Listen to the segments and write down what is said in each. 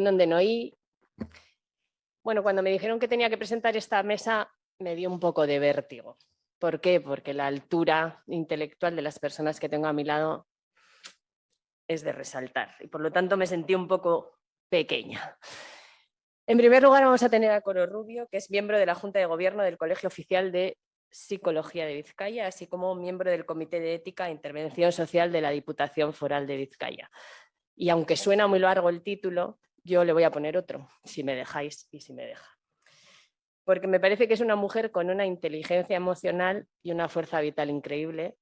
donde no oí. Bueno, cuando me dijeron que tenía que presentar esta mesa me dio un poco de vértigo. ¿Por qué? Porque la altura intelectual de las personas que tengo a mi lado es de resaltar y por lo tanto me sentí un poco pequeña. En primer lugar vamos a tener a Coro Rubio, que es miembro de la Junta de Gobierno del Colegio Oficial de Psicología de Vizcaya, así como miembro del Comité de Ética e Intervención Social de la Diputación Foral de Vizcaya. Y aunque suena muy largo el título, yo le voy a poner otro, si me dejáis y si me deja. Porque me parece que es una mujer con una inteligencia emocional y una fuerza vital increíble,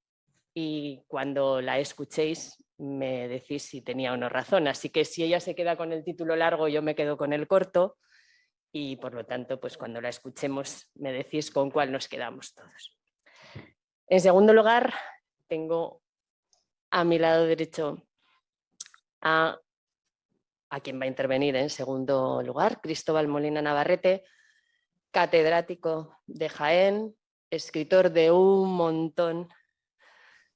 y cuando la escuchéis me decís si tenía o no razón. Así que si ella se queda con el título largo, yo me quedo con el corto, y por lo tanto, pues cuando la escuchemos me decís con cuál nos quedamos todos. En segundo lugar, tengo a mi lado derecho a quien va a intervenir en segundo lugar, Cristóbal Molina Navarrete, catedrático de Jaén, escritor de un montón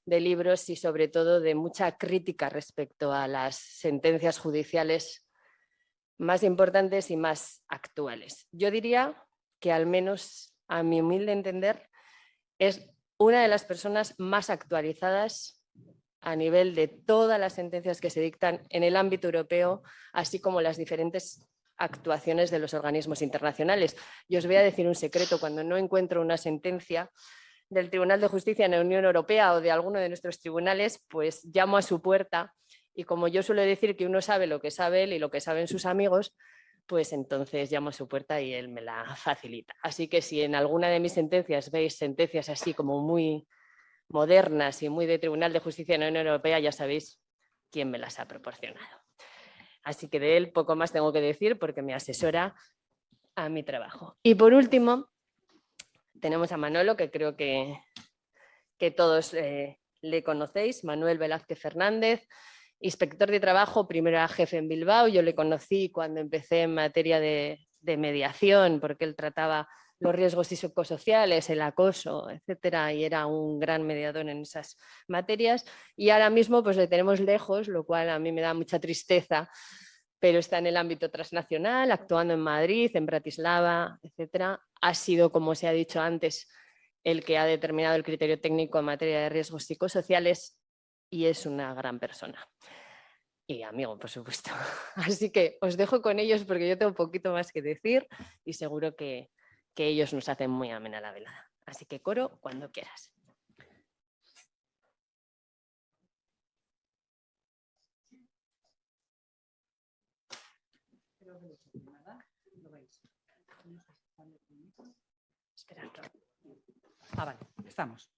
de libros y sobre todo de mucha crítica respecto a las sentencias judiciales más importantes y más actuales. Yo diría que, al menos a mi humilde entender, es una de las personas más actualizadas a nivel de todas las sentencias que se dictan en el ámbito europeo, así como las diferentes actuaciones de los organismos internacionales. Y os voy a decir un secreto: cuando no encuentro una sentencia del Tribunal de Justicia en la Unión Europea o de alguno de nuestros tribunales, pues llamo a su puerta, y como yo suelo decir que uno sabe lo que sabe él y lo que saben sus amigos, pues entonces llamo a su puerta y él me la facilita. Así que si en alguna de mis sentencias veis sentencias así como muy modernas y muy de Tribunal de Justicia en la Unión Europea, ya sabéis quién me las ha proporcionado. Así que de él poco más tengo que decir porque me asesora a mi trabajo. Y por último, tenemos a Manolo, que creo que todos le conocéis, Manuel Velázquez Fernández, inspector de trabajo, primero era jefe en Bilbao. Yo le conocí cuando empecé en materia de mediación, porque él trataba los riesgos psicosociales, el acoso, etcétera, y era un gran mediador en esas materias. Y ahora mismo pues le tenemos lejos, lo cual a mí me da mucha tristeza, pero está en el ámbito transnacional, actuando en Madrid, en Bratislava, etcétera. Ha sido, como se ha dicho antes, el que ha determinado el criterio técnico en materia de riesgos psicosociales, y es una gran persona. Y amigo, por supuesto. Así que os dejo con ellos porque yo tengo un poquito más que decir y seguro que ellos nos hacen muy amena la velada. Así que, Coro, cuando quieras. Vale, estamos.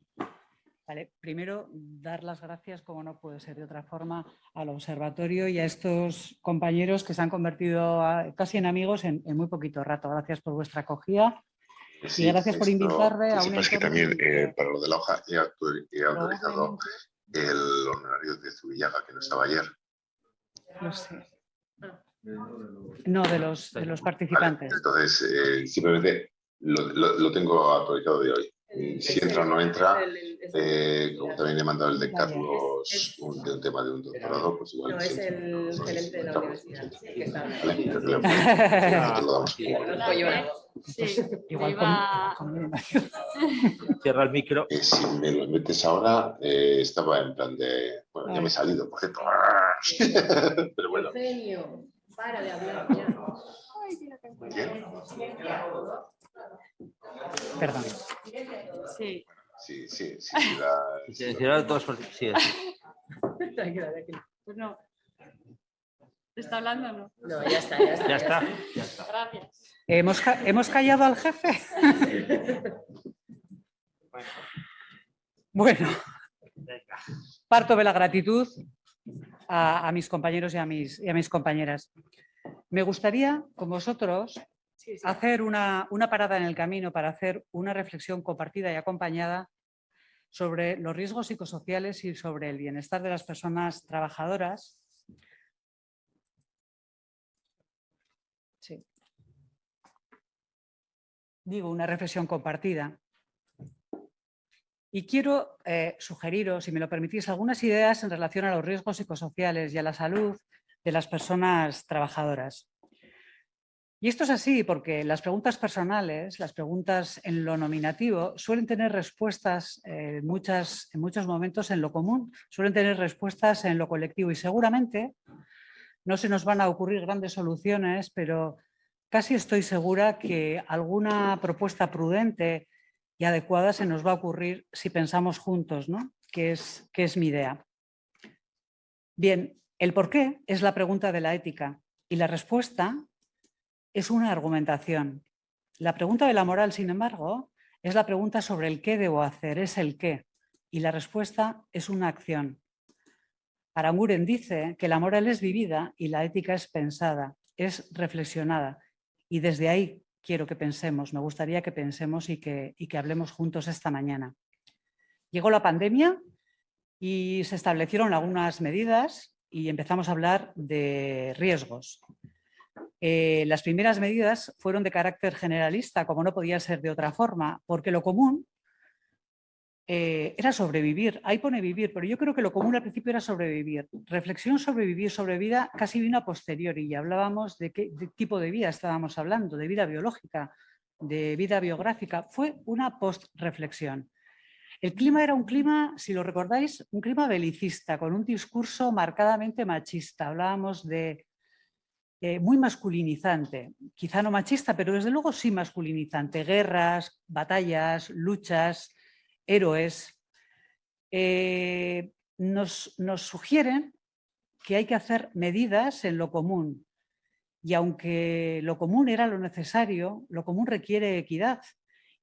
Vale, primero, dar las gracias, como no puede ser de otra forma, al observatorio y a estos compañeros que se han convertido casi en amigos en muy poquito rato. Gracias por vuestra acogida. Sí, y gracias por invitarme a un entorno... que también para lo de la hoja he autorizado el honorario de Zubillaga, que no estaba ayer. Lo sé. No, de los participantes. Vale, entonces, simplemente lo tengo autorizado de hoy. Si entra o no entra, como también he mandado el de Carlos de un tema de un doctorado, pues igual... No, es el gerente de la universidad. Cierra el micro. Si me lo metes ahora, estaba en plan de... Bueno, ya me he salido, por cierto. Pero bueno. Eugenio, para de hablar ya. Perdón. Sí. Sí. Tranquila. Pues no. ¿Está hablando o no? No, ya está. Gracias. ¿Hemos callado al jefe? Bueno, parto de la gratitud a mis compañeros y a mis compañeras. Me gustaría, con vosotros, hacer una parada en el camino para hacer una reflexión compartida y acompañada sobre los riesgos psicosociales y sobre el bienestar de las personas trabajadoras. Sí. Digo, una reflexión compartida. Y quiero sugeriros, si me lo permitís, algunas ideas en relación a los riesgos psicosociales y a la salud de las personas trabajadoras. Y esto es así porque las preguntas personales, las preguntas en lo nominativo, suelen tener respuestas en muchos momentos en lo común, suelen tener respuestas en lo colectivo y seguramente no se nos van a ocurrir grandes soluciones, pero casi estoy segura que alguna propuesta prudente y adecuada se nos va a ocurrir si pensamos juntos, ¿no? Que es mi idea. Bien, el por qué es la pregunta de la ética y la respuesta es una argumentación. La pregunta de la moral, sin embargo, es la pregunta sobre el qué debo hacer, es el qué, y la respuesta es una acción. Aranguren dice que la moral es vivida y la ética es pensada, es reflexionada, y desde ahí quiero que pensemos, me gustaría que pensemos y que hablemos juntos esta mañana. Llegó la pandemia y se establecieron algunas medidas y empezamos a hablar de riesgos. Las primeras medidas fueron de carácter generalista, como no podía ser de otra forma, porque lo común era sobrevivir. Ahí pone vivir, pero yo creo que lo común al principio era sobrevivir. Reflexión sobre vivir, sobre vida, casi vino a posteriori y hablábamos de qué tipo de vida estábamos hablando, de vida biológica, de vida biográfica. Fue una post-reflexión. El clima era un clima, si lo recordáis, un clima belicista, con un discurso marcadamente machista. Hablábamos de muy masculinizante, quizá no machista, pero desde luego sí masculinizante. Guerras, batallas, luchas, héroes. Nos sugieren que hay que hacer medidas en lo común. Y aunque lo común era lo necesario, lo común requiere equidad.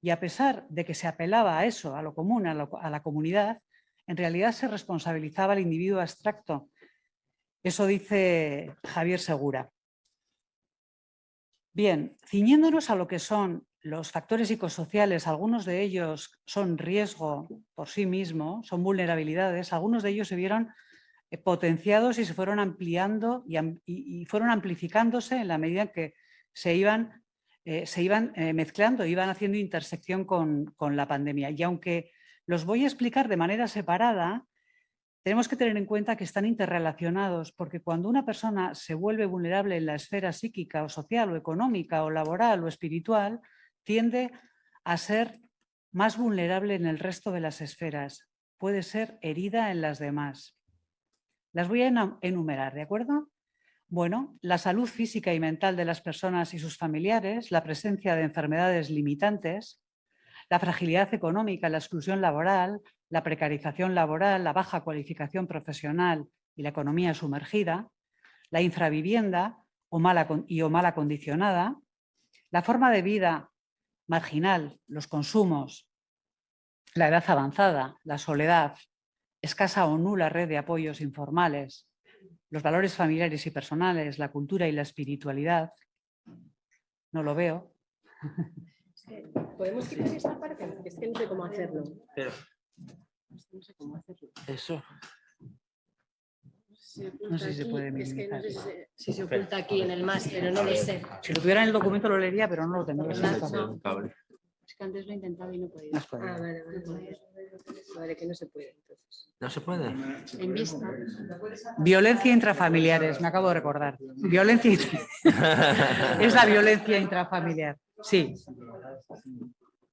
Y a pesar de que se apelaba a eso, a lo común, a la comunidad, en realidad se responsabilizaba al individuo abstracto. Eso dice Javier Segura. Bien, ciñéndonos a lo que son los factores psicosociales, algunos de ellos son riesgo por sí mismos, son vulnerabilidades, algunos de ellos se vieron potenciados y se fueron ampliando y fueron amplificándose en la medida en que se iban mezclando, iban haciendo intersección con la pandemia. Y aunque los voy a explicar de manera separada, tenemos que tener en cuenta que están interrelacionados, porque cuando una persona se vuelve vulnerable en la esfera psíquica o social o económica o laboral o espiritual, tiende a ser más vulnerable en el resto de las esferas. Puede ser herida en las demás. Las voy a enumerar, ¿de acuerdo? Bueno, la salud física y mental de las personas y sus familiares, la presencia de enfermedades limitantes, la fragilidad económica, la exclusión laboral, la precarización laboral, la baja cualificación profesional y la economía sumergida, la infravivienda o mala condicionada, la forma de vida marginal, los consumos, la edad avanzada, la soledad, escasa o nula red de apoyos informales, los valores familiares y personales, la cultura y la espiritualidad. No lo veo. ¿Podemos quitar esta parte? Porque es que no sé cómo hacerlo. Pero, No sé cómo hacerlo. eso. No sé si se puede Es que no minimizar. sé si se oculta aquí en el más, pero no lo sé. Si lo tuviera en el documento lo leería, pero no lo tengo. Pero No. Un cable. Es que antes lo he intentado y no he podido. No has podido. Ah, vale. Vale, que no se puede entonces. No se puede. En vista. Violencia intrafamiliares, me acabo de recordar. Violencia es la violencia intrafamiliar. Sí,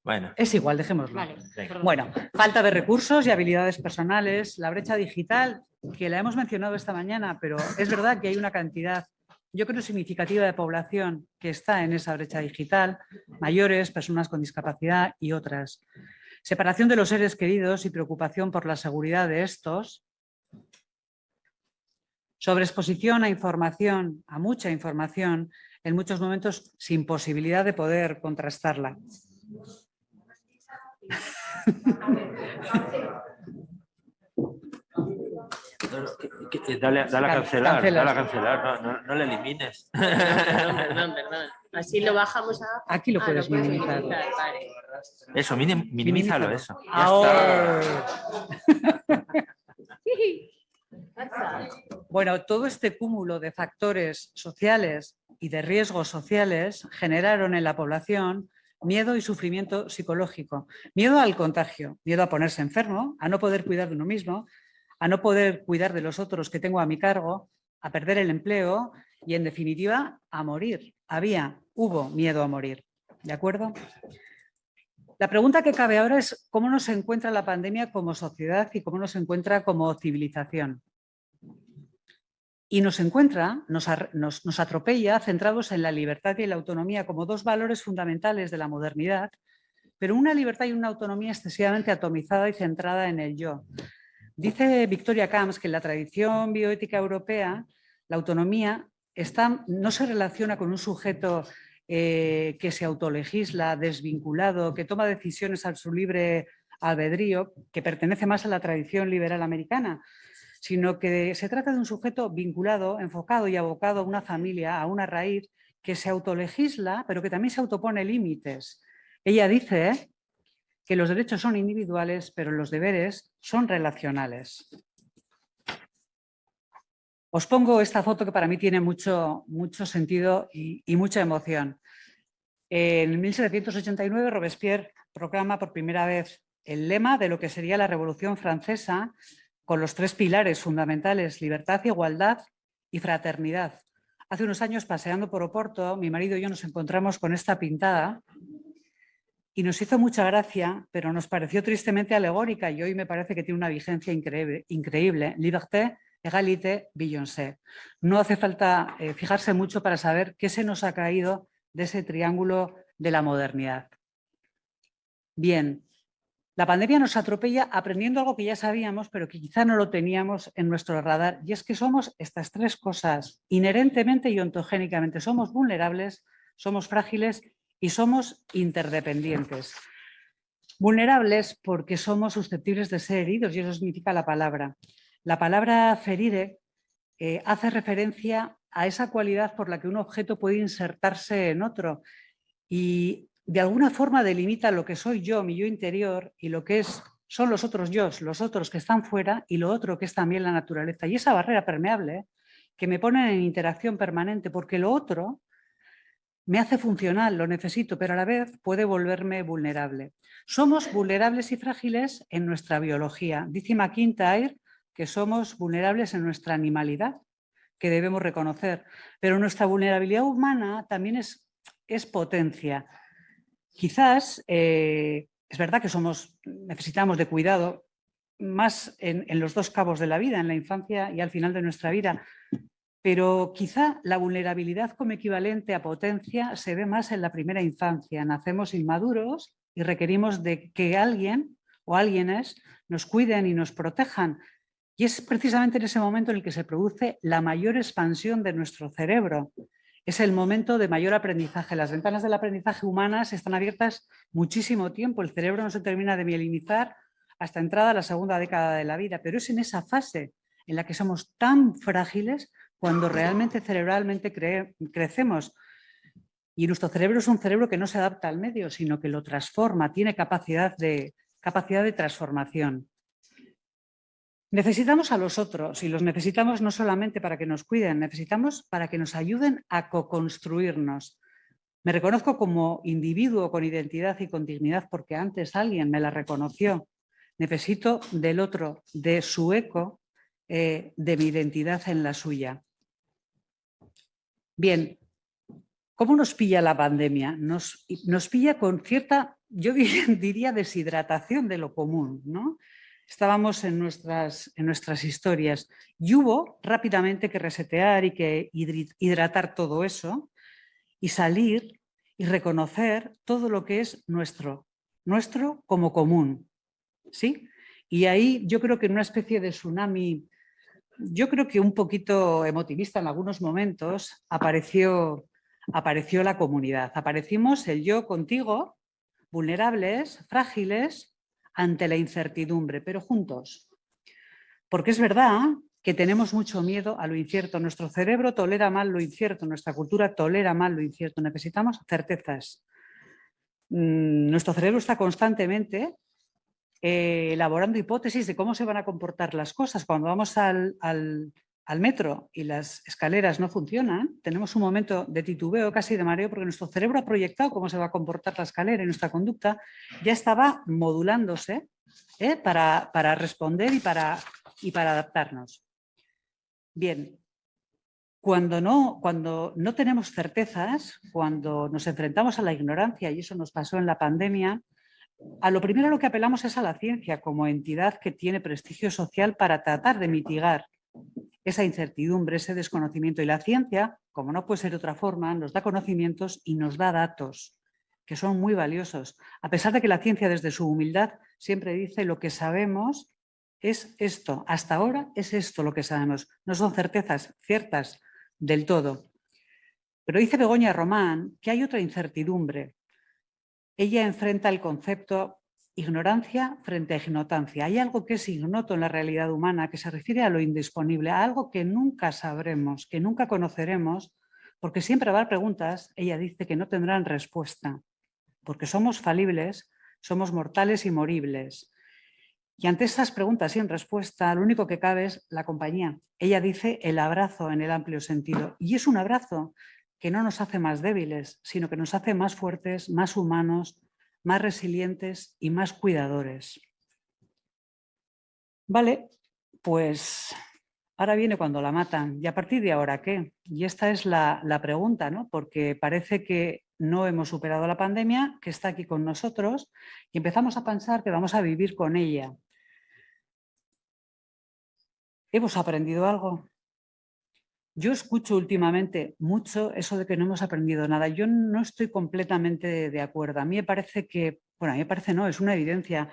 Bueno. es igual, dejémoslo. Vale. Venga. Bueno, falta de recursos y habilidades personales, la brecha digital, que la hemos mencionado esta mañana, pero es verdad que hay una cantidad, yo creo, significativa de población que está en esa brecha digital, mayores, personas con discapacidad y otras. Separación de los seres queridos y preocupación por la seguridad de estos. Sobreexposición a información, a mucha información, en muchos momentos sin posibilidad de poder contrastarla. Dale a cancelar, Cancela. dale a cancelar, no le elimines. Perdón. Así lo bajamos a... Aquí lo puedes puedes minimizar. vale. Eso, minimízalo eso. Ya Ahora. está. Bueno, todo este cúmulo de factores sociales y de riesgos sociales generaron en la población miedo y sufrimiento psicológico. Miedo al contagio, miedo a ponerse enfermo, a no poder cuidar de uno mismo, a no poder cuidar de los otros que tengo a mi cargo a perder el empleo y, en definitiva, a morir. Hubo miedo a morir. ¿De acuerdo? La pregunta que cabe ahora es cómo nos encuentra la pandemia como sociedad y cómo nos encuentra como civilización. Y nos encuentra, nos atropella centrados en la libertad y la autonomía como dos valores fundamentales de la modernidad, pero una libertad y una autonomía excesivamente atomizada y centrada en el yo. Dice Victoria Camps que en la tradición bioética europea la autonomía no se relaciona con un sujeto que se autolegisla, desvinculado, que toma decisiones a su libre albedrío, que pertenece más a la tradición liberal americana, sino que se trata de un sujeto vinculado, enfocado y abocado a una familia, a una raíz, que se autolegisla, pero que también se autopone límites. Ella dice que los derechos son individuales, pero los deberes son relacionales. Os pongo esta foto que para mí tiene mucho sentido y mucha emoción. En 1789 Robespierre proclama por primera vez el lema de lo que sería la Revolución Francesa, con los tres pilares fundamentales: libertad, igualdad y fraternidad. Hace unos años, paseando por Oporto, mi marido y yo nos encontramos con esta pintada y nos hizo mucha gracia, pero nos pareció tristemente alegórica y hoy me parece que tiene una vigencia increíble. Liberté, égalité, Beyoncé. No hace falta fijarse mucho para saber qué se nos ha caído de ese triángulo de la modernidad. Bien, la pandemia nos atropella aprendiendo algo que ya sabíamos, pero que quizá no lo teníamos en nuestro radar, y es que somos estas tres cosas inherentemente y ontogénicamente. Somos vulnerables, somos frágiles y somos interdependientes. Vulnerables porque somos susceptibles de ser heridos, y eso significa la palabra. La palabra ferire hace referencia a esa cualidad por la que un objeto puede insertarse en otro y de alguna forma delimita lo que soy yo, mi yo interior, y lo que son los otros yo, los otros que están fuera, y lo otro que es también la naturaleza. Y esa barrera permeable que me ponen en interacción permanente, porque lo otro me hace funcional, lo necesito, pero a la vez puede volverme vulnerable. Somos vulnerables y frágiles en nuestra biología. Dice McIntyre que somos vulnerables en nuestra animalidad, que debemos reconocer, pero nuestra vulnerabilidad humana también es potencia. Quizás es verdad que necesitamos de cuidado más en los dos cabos de la vida, en la infancia y al final de nuestra vida, pero quizá la vulnerabilidad como equivalente a potencia se ve más en la primera infancia. Nacemos inmaduros y requerimos de que alguien o alguienes nos cuiden y nos protejan. Y es precisamente en ese momento en el que se produce la mayor expansión de nuestro cerebro. Es el momento de mayor aprendizaje. Las ventanas del aprendizaje humanas están abiertas muchísimo tiempo. El cerebro no se termina de mielinizar hasta entrada la segunda década de la vida, pero es en esa fase en la que somos tan frágiles cuando realmente cerebralmente crecemos. Y nuestro cerebro es un cerebro que no se adapta al medio, sino que lo transforma, tiene capacidad de transformación. Necesitamos a los otros y los necesitamos no solamente para que nos cuiden, necesitamos para que nos ayuden a co-construirnos. Me reconozco como individuo con identidad y con dignidad porque antes alguien me la reconoció. Necesito del otro, de su eco, de mi identidad en la suya. Bien, ¿cómo nos pilla la pandemia? Nos pilla con cierta, yo diría, deshidratación de lo común, ¿no? Estábamos en nuestras historias y hubo rápidamente que resetear y que hidratar todo eso y salir y reconocer todo lo que es nuestro como común, ¿sí? Y ahí yo creo que en una especie de tsunami, yo creo que un poquito emotivista en algunos momentos, apareció la comunidad. Aparecimos el yo contigo, vulnerables, frágiles, ante la incertidumbre, pero juntos. Porque es verdad que tenemos mucho miedo a lo incierto. Nuestro cerebro tolera mal lo incierto, nuestra cultura tolera mal lo incierto. Necesitamos certezas. Nuestro cerebro está constantemente elaborando hipótesis de cómo se van a comportar las cosas. Cuando vamos al metro y las escaleras no funcionan, tenemos un momento de titubeo, casi de mareo, porque nuestro cerebro ha proyectado cómo se va a comportar la escalera y nuestra conducta ya estaba modulándose para responder y para adaptarnos. Bien, Cuando no tenemos certezas, cuando nos enfrentamos a la ignorancia, y eso nos pasó en la pandemia, a lo primero a lo que apelamos es a la ciencia como entidad que tiene prestigio social para tratar de mitigar esa incertidumbre, ese desconocimiento. Y la ciencia, como no puede ser de otra forma, nos da conocimientos y nos da datos que son muy valiosos. A pesar de que la ciencia desde su humildad siempre dice lo que sabemos es esto, hasta ahora es esto lo que sabemos. No son certezas ciertas del todo. Pero dice Begoña Román que hay otra incertidumbre. Ella enfrenta el concepto ignorancia frente a ignotancia. Hay algo que es ignoto en la realidad humana, que se refiere a lo indisponible, a algo que nunca sabremos, que nunca conoceremos, porque siempre va a haber preguntas, ella dice, que no tendrán respuesta, porque somos falibles, somos mortales y moribles. Y ante esas preguntas sin respuesta, lo único que cabe es la compañía. Ella dice el abrazo en el amplio sentido. Y es un abrazo que no nos hace más débiles, sino que nos hace más fuertes, más humanos, más resilientes y más cuidadores. Vale, pues ahora viene cuando la matan. ¿Y a partir de ahora qué? Y esta es la pregunta, ¿no? Porque parece que no hemos superado la pandemia, que está aquí con nosotros, y empezamos a pensar que vamos a vivir con ella. ¿Hemos aprendido algo? Yo escucho últimamente mucho eso de que no hemos aprendido nada. Yo no estoy completamente de acuerdo. A mí me parece que, bueno, a mí me parece no, es una evidencia.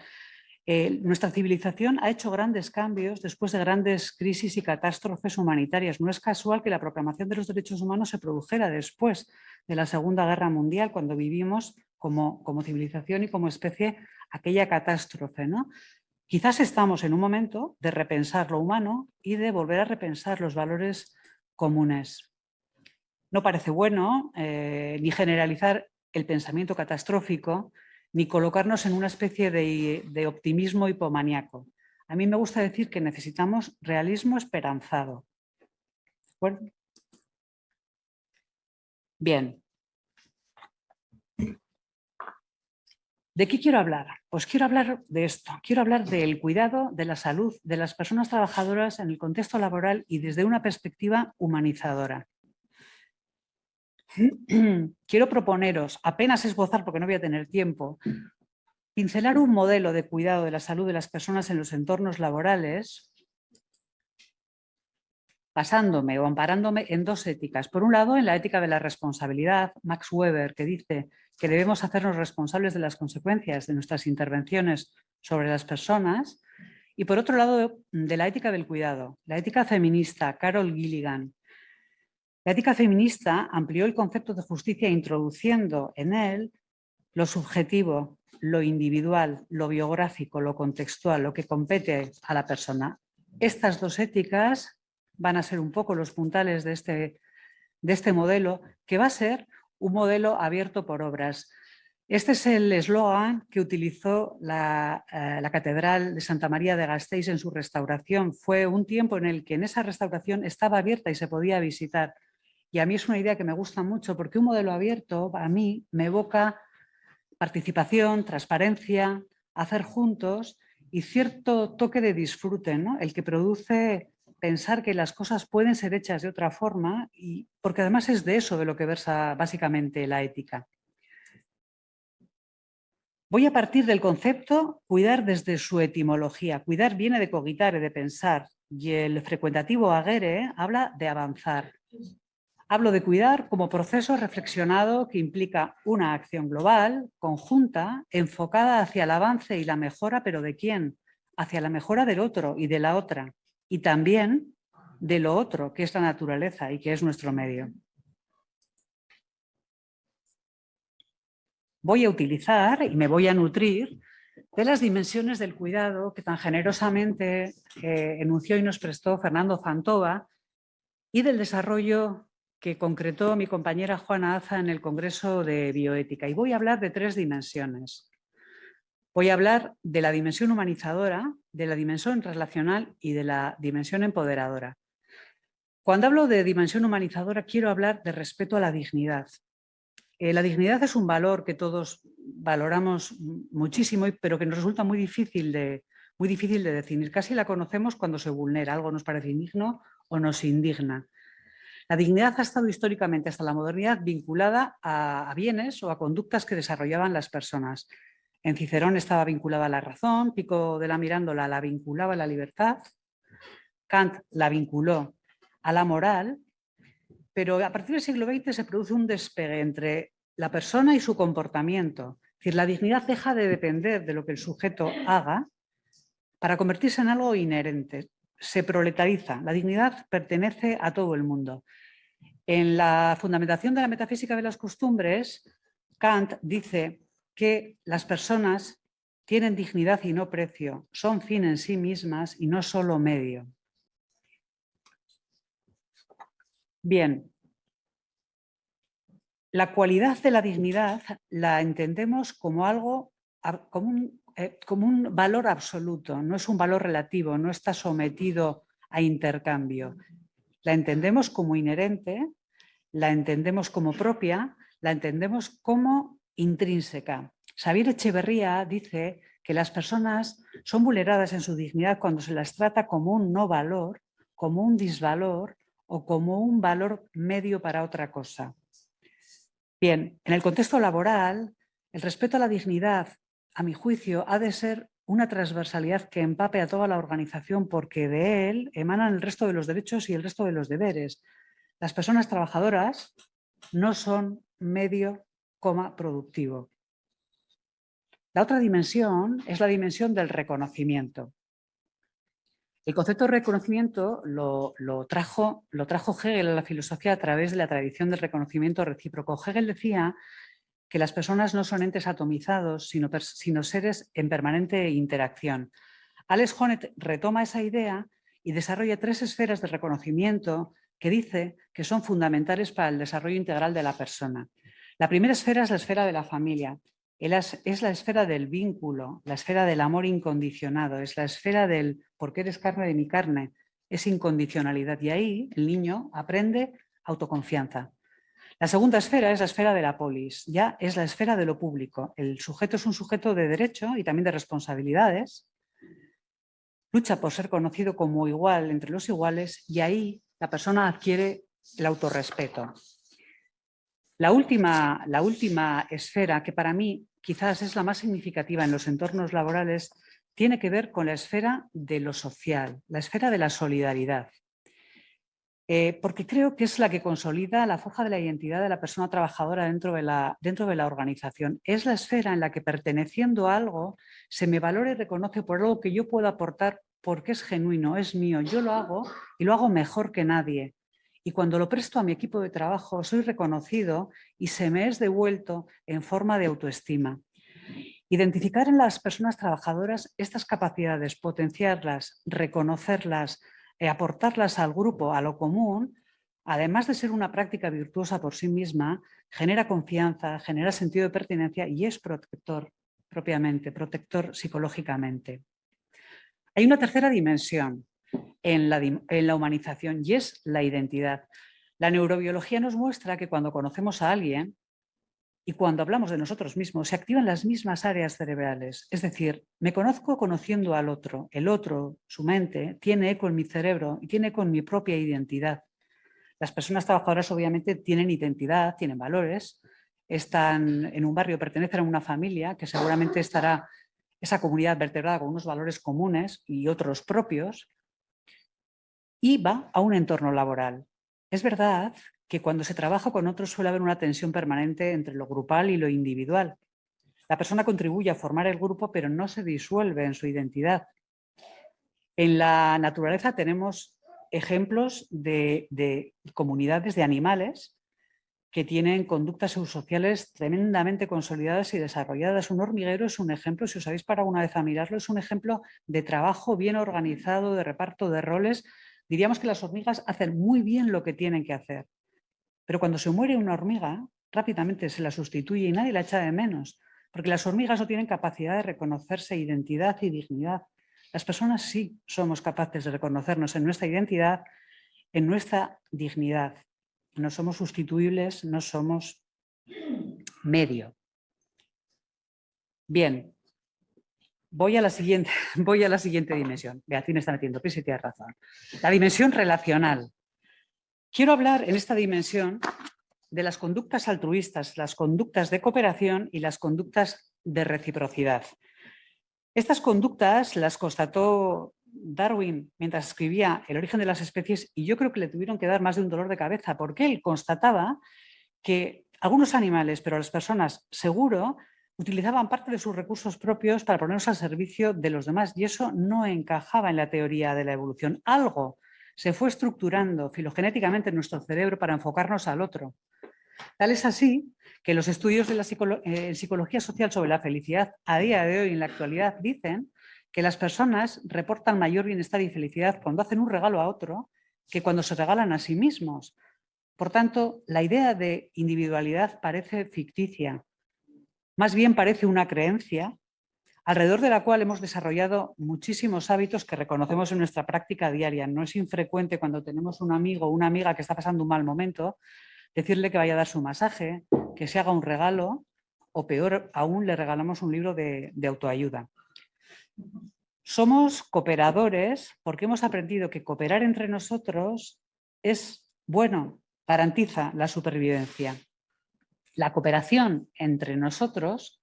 Nuestra civilización ha hecho grandes cambios después de grandes crisis y catástrofes humanitarias. No es casual que la proclamación de los derechos humanos se produjera después de la Segunda Guerra Mundial, cuando vivimos como civilización y como especie aquella catástrofe, ¿no? Quizás estamos en un momento de repensar lo humano y de volver a repensar los valores comunes. No parece bueno ni generalizar el pensamiento catastrófico ni colocarnos en una especie de optimismo hipomaníaco. A mí me gusta decir que necesitamos realismo esperanzado. ¿De acuerdo? Bien. ¿De qué quiero hablar? Pues quiero hablar de esto. Quiero hablar del cuidado, de la salud de las personas trabajadoras en el contexto laboral y desde una perspectiva humanizadora. Quiero proponeros, apenas esbozar porque no voy a tener tiempo, pincelar un modelo de cuidado de la salud de las personas en los entornos laborales, basándome o amparándome en dos éticas. Por un lado, en la ética de la responsabilidad, Max Weber, que dice que debemos hacernos responsables de las consecuencias de nuestras intervenciones sobre las personas, y por otro lado, de la ética del cuidado, la ética feminista, Carol Gilligan. La ética feminista amplió el concepto de justicia introduciendo en él lo subjetivo, lo individual, lo biográfico, lo contextual, lo que compete a la persona. Estas dos éticas van a ser un poco los puntales de este modelo, que va a ser un modelo abierto por obras. Este es el eslogan que utilizó la Catedral de Santa María de Gasteiz en su restauración. Fue un tiempo en el que en esa restauración estaba abierta y se podía visitar. Y a mí es una idea que me gusta mucho porque un modelo abierto a mí me evoca participación, transparencia, hacer juntos y cierto toque de disfrute, ¿no? El que produce pensar que las cosas pueden ser hechas de otra forma, y porque además es de eso de lo que versa básicamente la ética. Voy a partir del concepto cuidar desde su etimología. Cuidar viene de cogitare, de pensar, y el frecuentativo agere habla de avanzar. Hablo de cuidar como proceso reflexionado que implica una acción global, conjunta, enfocada hacia el avance y la mejora, pero ¿de quién? Hacia la mejora del otro y de la otra, y también de lo otro, que es la naturaleza y que es nuestro medio. Voy a utilizar y me voy a nutrir de las dimensiones del cuidado que tan generosamente enunció y nos prestó Fernando Fantova y del desarrollo que concretó mi compañera Juana Aza en el Congreso de Bioética. Y voy a hablar de tres dimensiones. Voy a hablar de la dimensión humanizadora, de la dimensión relacional y de la dimensión empoderadora. Cuando hablo de dimensión humanizadora, quiero hablar de respeto a la dignidad. La dignidad es un valor que todos valoramos muchísimo, pero que nos resulta muy difícil de definir. Casi la conocemos cuando se vulnera, algo nos parece indigno o nos indigna. La dignidad ha estado históricamente hasta la modernidad vinculada a bienes o a conductas que desarrollaban las personas. En Cicerón estaba vinculada a la razón, Pico de la Mirandola la vinculaba a la libertad, Kant la vinculó a la moral, pero a partir del siglo XX se produce un despegue entre la persona y su comportamiento. Es decir, la dignidad deja de depender de lo que el sujeto haga para convertirse en algo inherente. Se proletariza. La dignidad pertenece a todo el mundo. En la fundamentación de la metafísica de las costumbres, Kant dice que las personas tienen dignidad y no precio, son fin en sí mismas y no solo medio. Bien, la cualidad de la dignidad la entendemos como algo, como un valor absoluto, no es un valor relativo, no está sometido a intercambio. La entendemos como inherente, la entendemos como propia, la entendemos como intrínseca. Xavier Echeverría dice que las personas son vulneradas en su dignidad cuando se las trata como un no valor, como un disvalor o como un valor medio para otra cosa. Bien, en el contexto laboral, el respeto a la dignidad, a mi juicio, ha de ser una transversalidad que empape a toda la organización porque de él emanan el resto de los derechos y el resto de los deberes. Las personas trabajadoras no son medio, productivo. La otra dimensión es la dimensión del reconocimiento. El concepto de reconocimiento lo trajo Hegel a la filosofía a través de la tradición del reconocimiento recíproco. Hegel decía que las personas no son entes atomizados, sino seres en permanente interacción. Alex Honneth retoma esa idea y desarrolla 3 esferas de reconocimiento que dice que son fundamentales para el desarrollo integral de la persona. La primera esfera es la esfera de la familia. Es la esfera del vínculo, la esfera del amor incondicionado, es la esfera del porque eres carne de mi carne, es incondicionalidad. Y ahí el niño aprende autoconfianza. La segunda esfera es la esfera de la polis, ya es la esfera de lo público. El sujeto es un sujeto de derecho y también de responsabilidades. Lucha por ser conocido como igual entre los iguales y ahí la persona adquiere el autorrespeto. La última esfera, que para mí quizás es la más significativa en los entornos laborales, tiene que ver con la esfera de lo social, la esfera de la solidaridad. Porque creo que es la que consolida la forja de la identidad de la persona trabajadora dentro de la organización. Es la esfera en la que, perteneciendo a algo, se me valora y reconoce por algo que yo puedo aportar porque es genuino, es mío. Yo lo hago y lo hago mejor que nadie. Y cuando lo presto a mi equipo de trabajo, soy reconocido y se me es devuelto en forma de autoestima. Identificar en las personas trabajadoras estas capacidades, potenciarlas, reconocerlas, aportarlas al grupo, a lo común, además de ser una práctica virtuosa por sí misma, genera confianza, genera sentido de pertenencia y es protector propiamente, protector psicológicamente. Hay una tercera dimensión en la humanización y es la identidad. La neurobiología nos muestra que cuando conocemos a alguien y cuando hablamos de nosotros mismos se activan las mismas áreas cerebrales. Es decir, me conozco conociendo al otro. El otro, su mente, tiene eco en mi cerebro y tiene eco en mi propia identidad. Las personas trabajadoras obviamente tienen identidad, tienen valores, están en un barrio, pertenecen a una familia que seguramente estará esa comunidad vertebrada con unos valores comunes y otros propios, y va a un entorno laboral. Es verdad que cuando se trabaja con otros suele haber una tensión permanente entre lo grupal y lo individual. La persona contribuye a formar el grupo, pero no se disuelve en su identidad. En la naturaleza tenemos ejemplos de comunidades de animales que tienen conductas eusociales tremendamente consolidadas y desarrolladas. Un hormiguero es un ejemplo, si os habéis parado una vez a mirarlo, es un ejemplo de trabajo bien organizado, de reparto de roles. Diríamos que las hormigas hacen muy bien lo que tienen que hacer, pero cuando se muere una hormiga, rápidamente se la sustituye y nadie la echa de menos, porque las hormigas no tienen capacidad de reconocerse identidad y dignidad. Las personas sí somos capaces de reconocernos en nuestra identidad, en nuestra dignidad. No somos sustituibles, no somos medio. Bien, voy a la siguiente dimensión. Beatriz me está metiendo prisa y tiene razón. La dimensión relacional. Quiero hablar en esta dimensión de las conductas altruistas, las conductas de cooperación y las conductas de reciprocidad. Estas conductas las constató Darwin mientras escribía El origen de las especies y yo creo que le tuvieron que dar más de un dolor de cabeza porque él constataba que algunos animales, pero las personas seguro, utilizaban parte de sus recursos propios para ponerlos al servicio de los demás y eso no encajaba en la teoría de la evolución. Algo se fue estructurando filogenéticamente en nuestro cerebro para enfocarnos al otro. Tal es así que los estudios de la psicología social sobre la felicidad a día de hoy en la actualidad dicen que las personas reportan mayor bienestar y felicidad cuando hacen un regalo a otro que cuando se regalan a sí mismos. Por tanto, la idea de individualidad parece ficticia, más bien parece una creencia alrededor de la cual hemos desarrollado muchísimos hábitos que reconocemos en nuestra práctica diaria. No es infrecuente cuando tenemos un amigo o una amiga que está pasando un mal momento, decirle que vaya a dar su masaje, que se haga un regalo o peor aún le regalamos un libro de autoayuda. Somos cooperadores porque hemos aprendido que cooperar entre nosotros es bueno, garantiza la supervivencia. La cooperación entre nosotros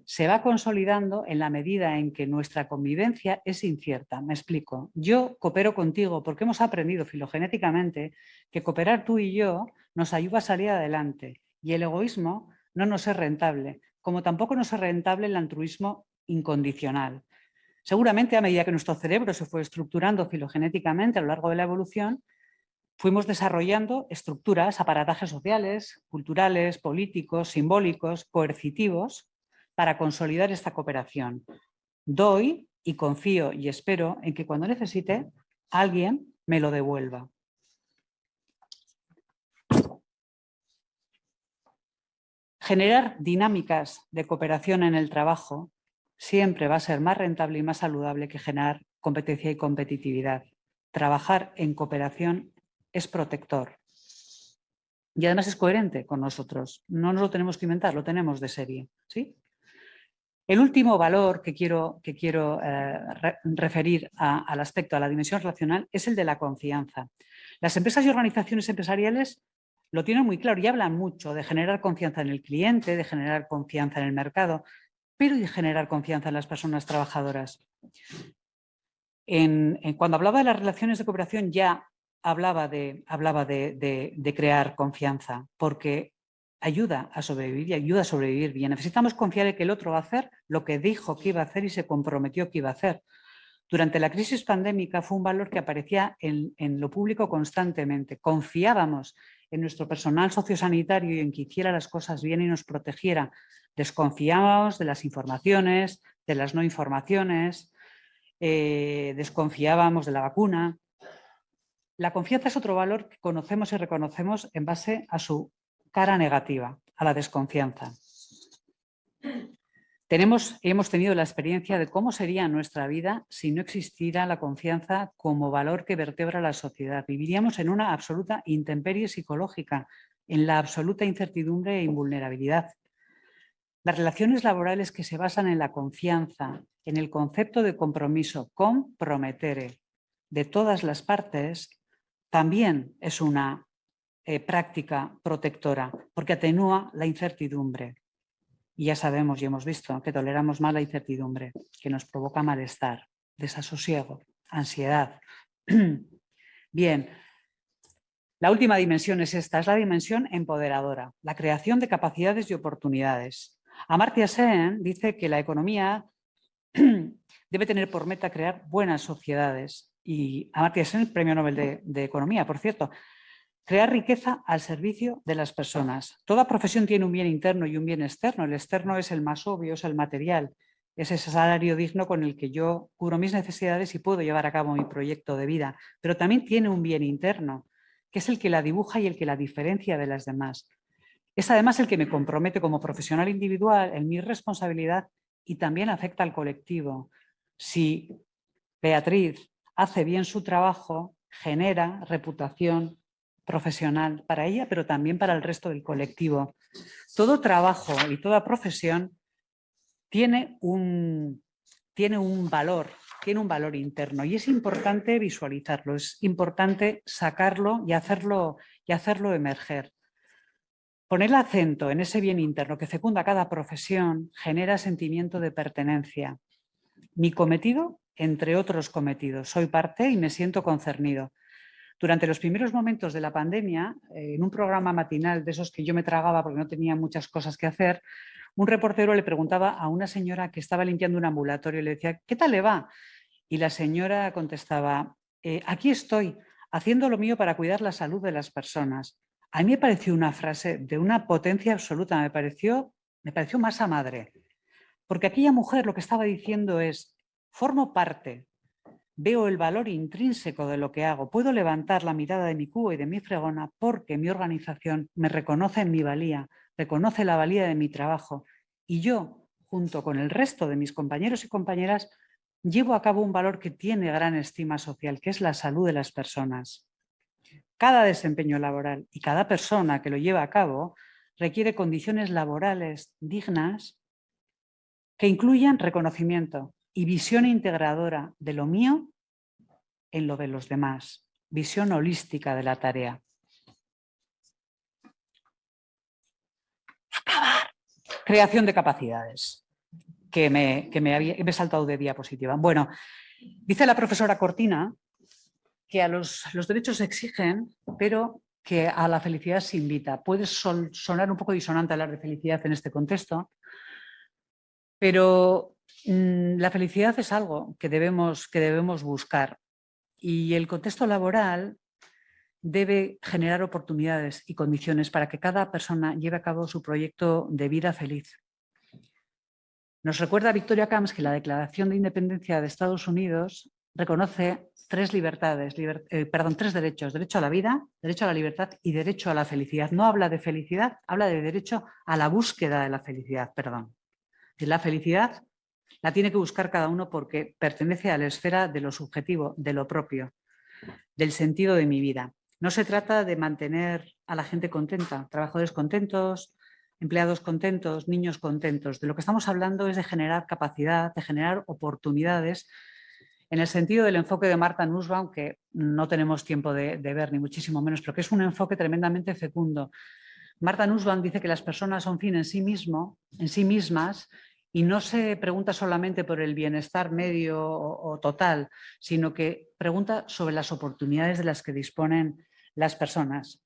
se va consolidando en la medida en que nuestra convivencia es incierta. Me explico. Yo coopero contigo porque hemos aprendido filogenéticamente que cooperar tú y yo nos ayuda a salir adelante y el egoísmo no nos es rentable, como tampoco nos es rentable el altruismo incondicional. Seguramente a medida que nuestro cerebro se fue estructurando filogenéticamente a lo largo de la evolución, fuimos desarrollando estructuras, aparatajes sociales, culturales, políticos, simbólicos, coercitivos, para consolidar esta cooperación. Doy y confío y espero en que cuando necesite, alguien me lo devuelva. Generar dinámicas de cooperación en el trabajo siempre va a ser más rentable y más saludable que generar competencia y competitividad. Trabajar en cooperación es protector y además es coherente con nosotros. No nos lo tenemos que inventar, lo tenemos de serie, ¿sí? El último valor que quiero referir al aspecto, a la dimensión relacional, es el de la confianza. Las empresas y organizaciones empresariales lo tienen muy claro y hablan mucho de generar confianza en el cliente, de generar confianza en el mercado, pero de generar confianza en las personas trabajadoras. Cuando hablaba de las relaciones de cooperación ya hablaba de crear confianza, porque ayuda a sobrevivir y ayuda a sobrevivir bien. Necesitamos confiar en que el otro va a hacer lo que dijo que iba a hacer y se comprometió que iba a hacer. Durante la crisis pandémica fue un valor que aparecía en lo público constantemente. Confiábamos en nuestro personal sociosanitario y en que hiciera las cosas bien y nos protegiera. Desconfiábamos de las informaciones, de las no informaciones, desconfiábamos de la vacuna. La confianza es otro valor que conocemos y reconocemos en base a su cara negativa, a la desconfianza. Hemos tenido la experiencia de cómo sería nuestra vida si no existiera la confianza como valor que vertebra la sociedad. Viviríamos en una absoluta intemperie psicológica, en la absoluta incertidumbre e invulnerabilidad. Las relaciones laborales que se basan en la confianza, en el concepto de compromiso, comprometere, de todas las partes, también es una práctica protectora, porque atenúa la incertidumbre. Y ya sabemos y hemos visto que toleramos más la incertidumbre, que nos provoca malestar, desasosiego, ansiedad. Bien, la última dimensión es esta, es la dimensión empoderadora, la creación de capacidades y oportunidades. Amartya Sen dice que la economía debe tener por meta crear buenas sociedades. Y Amartya Sen, Premio Nobel de Economía, por cierto, crear riqueza al servicio de las personas. Toda profesión tiene un bien interno y un bien externo. El externo es el más obvio, es el material. Es ese salario digno con el que yo cubro mis necesidades y puedo llevar a cabo mi proyecto de vida. Pero también tiene un bien interno, que es el que la dibuja y el que la diferencia de las demás. Es además el que me compromete como profesional individual en mi responsabilidad y también afecta al colectivo. Si Beatriz hace bien su trabajo, genera reputación profesional para ella, pero también para el resto del colectivo. Todo trabajo y toda profesión tiene un valor tiene un valor interno y es importante visualizarlo, es importante sacarlo y hacerlo emerger. Poner el acento en ese bien interno que fecunda cada profesión genera sentimiento de pertenencia. Mi cometido, entre otros cometidos. Soy parte y me siento concernido. Durante los primeros momentos de la pandemia, en un programa matinal de esos que yo me tragaba porque no tenía muchas cosas que hacer, un reportero le preguntaba a una señora que estaba limpiando un ambulatorio y le decía, ¿qué tal le va? Y la señora contestaba, aquí estoy, haciendo lo mío para cuidar la salud de las personas. A mí me pareció una frase de una potencia absoluta, me pareció masa madre. Porque aquella mujer lo que estaba diciendo es, formo parte, veo el valor intrínseco de lo que hago, puedo levantar la mirada de mi cubo y de mi fregona porque mi organización me reconoce en mi valía, reconoce la valía de mi trabajo y yo, junto con el resto de mis compañeros y compañeras, llevo a cabo un valor que tiene gran estima social, que es la salud de las personas. Cada desempeño laboral y cada persona que lo lleva a cabo requiere condiciones laborales dignas que incluyan reconocimiento y visión integradora de lo mío en lo de los demás, visión holística de la tarea. Creación de capacidades, que me he saltado de diapositiva. Bueno, dice la profesora Cortina que a los derechos se exigen, pero que a la felicidad se invita. Puede sonar un poco disonante hablar de felicidad en este contexto, pero la felicidad es algo que debemos buscar y el contexto laboral debe generar oportunidades y condiciones para que cada persona lleve a cabo su proyecto de vida feliz. Nos recuerda Victoria Camps que la Declaración de Independencia de Estados Unidos reconoce tres derechos: derecho a la vida, derecho a la libertad y derecho a la felicidad. No habla de felicidad, habla de derecho a la búsqueda de la felicidad, La felicidad la tiene que buscar cada uno porque pertenece a la esfera de lo subjetivo, de lo propio, del sentido de mi vida. No se trata de mantener a la gente contenta, trabajadores contentos, empleados contentos, niños contentos. De lo que estamos hablando es de generar capacidad, de generar oportunidades en el sentido del enfoque de Martha Nussbaum, que no tenemos tiempo de ver, ni muchísimo menos, pero que es un enfoque tremendamente fecundo. Martha Nussbaum dice que las personas son fin en sí mismas, y no se pregunta solamente por el bienestar medio o total, sino que pregunta sobre las oportunidades de las que disponen las personas.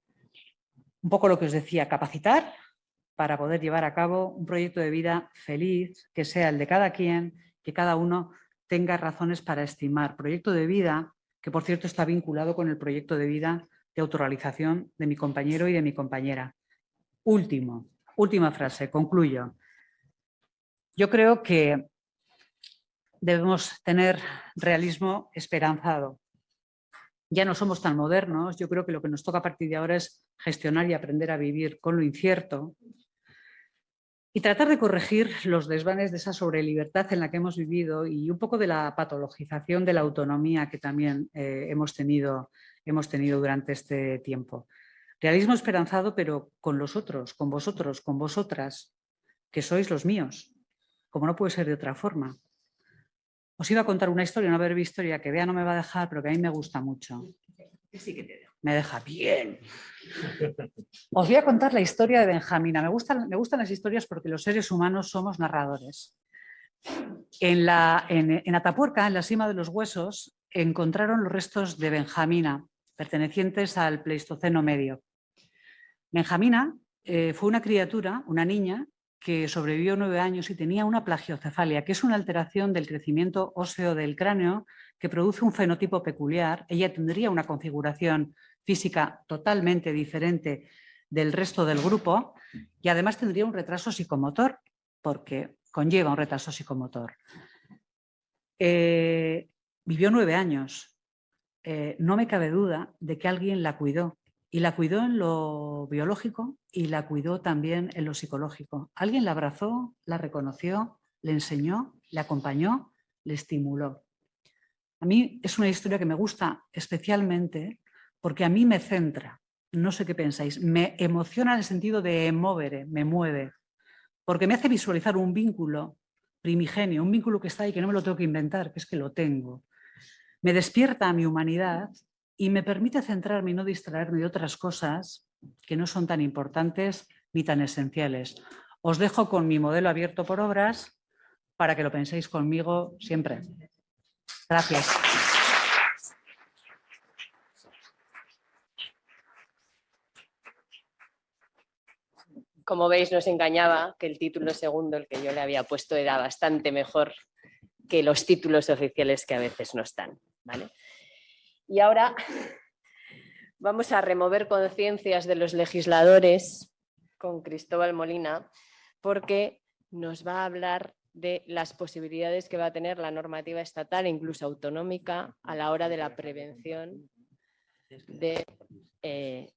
Un poco lo que os decía, capacitar para poder llevar a cabo un proyecto de vida feliz, que sea el de cada quien, que cada uno tenga razones para estimar. Proyecto de vida que, por cierto, está vinculado con el proyecto de vida de autorrealización de mi compañero y de mi compañera. Última frase, concluyo. Yo creo que debemos tener realismo esperanzado. Ya no somos tan modernos, yo creo que lo que nos toca a partir de ahora es gestionar y aprender a vivir con lo incierto y tratar de corregir los desvanes de esa sobrelibertad en la que hemos vivido y un poco de la patologización de la autonomía que también hemos tenido durante este tiempo. Realismo esperanzado, pero con los otros, con vosotros, con vosotras, que sois los míos, como no puede ser de otra forma. Os iba a contar una historia, una breve historia que Bea no me va a dejar, pero que a mí me gusta mucho. Sí que te dejo. Me deja bien. Os voy a contar la historia de Benjamina. Me gustan las historias porque los seres humanos somos narradores. En Atapuerca, en la Sima de los Huesos, encontraron los restos de Benjamina, pertenecientes al Pleistoceno medio. Benjamina fue una criatura, una niña, que sobrevivió 9 años y tenía una plagiocefalia, que es una alteración del crecimiento óseo del cráneo que produce un fenotipo peculiar. Ella tendría una configuración física totalmente diferente del resto del grupo y además tendría un retraso psicomotor, porque conlleva un retraso psicomotor. Vivió 9 años. No me cabe duda de que alguien la cuidó. Y la cuidó en lo biológico y la cuidó también en lo psicológico. Alguien la abrazó, la reconoció, le enseñó, le acompañó, le estimuló. A mí es una historia que me gusta especialmente porque a mí me centra. No sé qué pensáis. Me emociona en el sentido de movere, me mueve. Porque me hace visualizar un vínculo primigenio, un vínculo que está ahí, que no me lo tengo que inventar, que es que lo tengo. Me despierta a mi humanidad y me permite centrarme y no distraerme de otras cosas que no son tan importantes ni tan esenciales. Os dejo con mi modelo abierto por obras para que lo penséis conmigo siempre. Gracias. Como veis, nos engañaba que el título segundo, el que yo le había puesto, era bastante mejor que los títulos oficiales que a veces no están, ¿vale? Y ahora vamos a remover conciencias de los legisladores con Cristóbal Molina, porque nos va a hablar de las posibilidades que va a tener la normativa estatal e incluso autonómica a la hora de la prevención de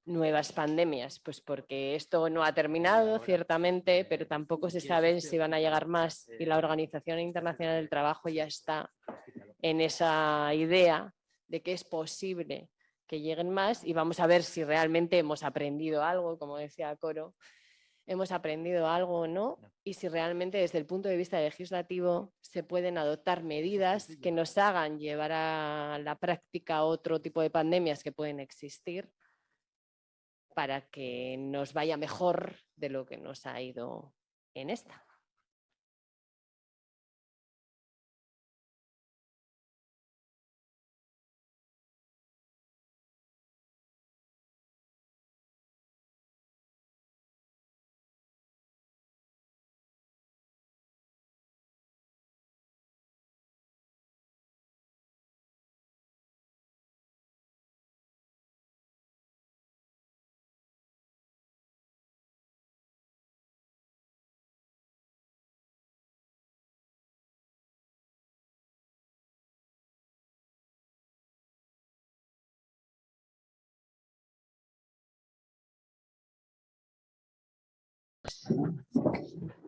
nuevas pandemias, pues porque esto no ha terminado ciertamente, pero tampoco se sabe si van a llegar más, y la Organización Internacional del Trabajo ya está en esa idea de que es posible que lleguen más, y vamos a ver si realmente hemos aprendido algo, como decía Coro, hemos aprendido algo o no, y si realmente desde el punto de vista legislativo se pueden adoptar medidas que nos hagan llevar a la práctica otro tipo de pandemias que pueden existir para que nos vaya mejor de lo que nos ha ido en esta.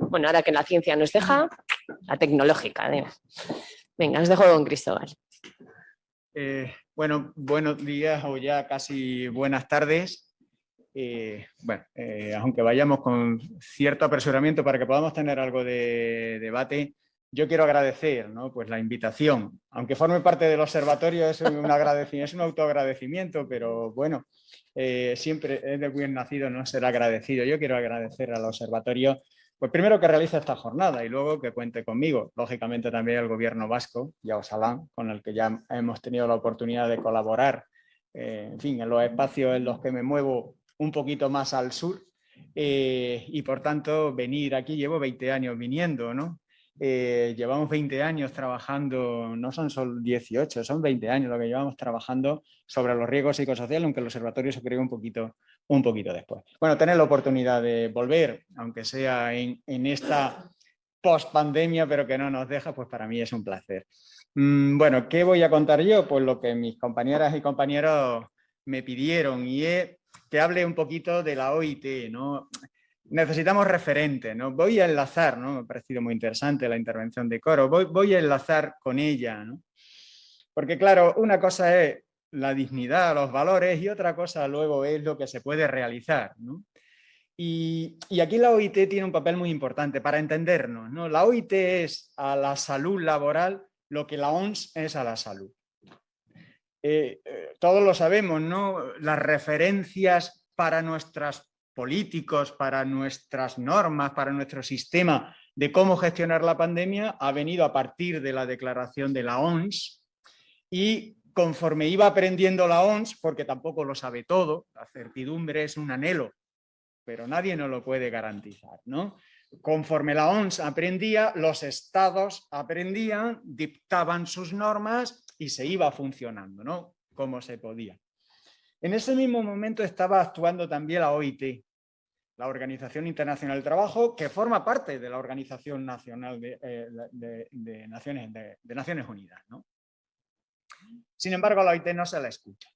Bueno, ahora que la ciencia nos deja, la tecnológica. Venga, os dejo con Cristóbal. Bueno, buenos días o ya casi buenas tardes. Aunque vayamos con cierto apresuramiento para que podamos tener algo de debate, yo quiero agradecer, ¿no?, pues la invitación. Aunque forme parte del observatorio, es un agradecimiento, es un autoagradecimiento, pero bueno, siempre es de buen nacido no ser agradecido. Yo quiero agradecer al observatorio, pues primero que realiza esta jornada y luego que cuente conmigo. Lógicamente también el gobierno vasco y a Osalan, con el que ya hemos tenido la oportunidad de colaborar, en fin, en los espacios en los que me muevo un poquito más al sur, y por tanto venir aquí, llevo 20 años viniendo, ¿no? Llevamos 20 años trabajando, no son solo 18, son 20 años lo que llevamos trabajando sobre los riesgos psicosociales, aunque el observatorio se creó un poquito después. Bueno, tener la oportunidad de volver, aunque sea en esta post-pandemia, pero que no nos deja, pues para mí es un placer. Bueno, ¿qué voy a contar yo? Pues lo que mis compañeras y compañeros me pidieron, y es que hable un poquito de la OIT, ¿no? Necesitamos referentes, ¿no? Voy a enlazar, ¿no? Me ha parecido muy interesante la intervención de Coro, voy a enlazar con ella, ¿no? Porque claro, una cosa es la dignidad, los valores, y otra cosa luego es lo que se puede realizar, ¿no? Y aquí la OIT tiene un papel muy importante para entendernos, ¿no? La OIT es a la salud laboral lo que la OMS es a la salud. Todos lo sabemos, ¿no? Las referencias para nuestros políticos, para nuestras normas, para nuestro sistema de cómo gestionar la pandemia ha venido a partir de la declaración de la OMS, y conforme iba aprendiendo la OMS, porque tampoco lo sabe todo, la certidumbre es un anhelo, pero nadie nos lo puede garantizar, ¿no? Conforme la OMS aprendía, los estados aprendían, dictaban sus normas y se iba funcionando, ¿no?, como se podía. En ese mismo momento estaba actuando también la OIT, la Organización Internacional del Trabajo, que forma parte de la Organización Nacional de Naciones Unidas, ¿no? Sin embargo, a la OIT no se la escucha.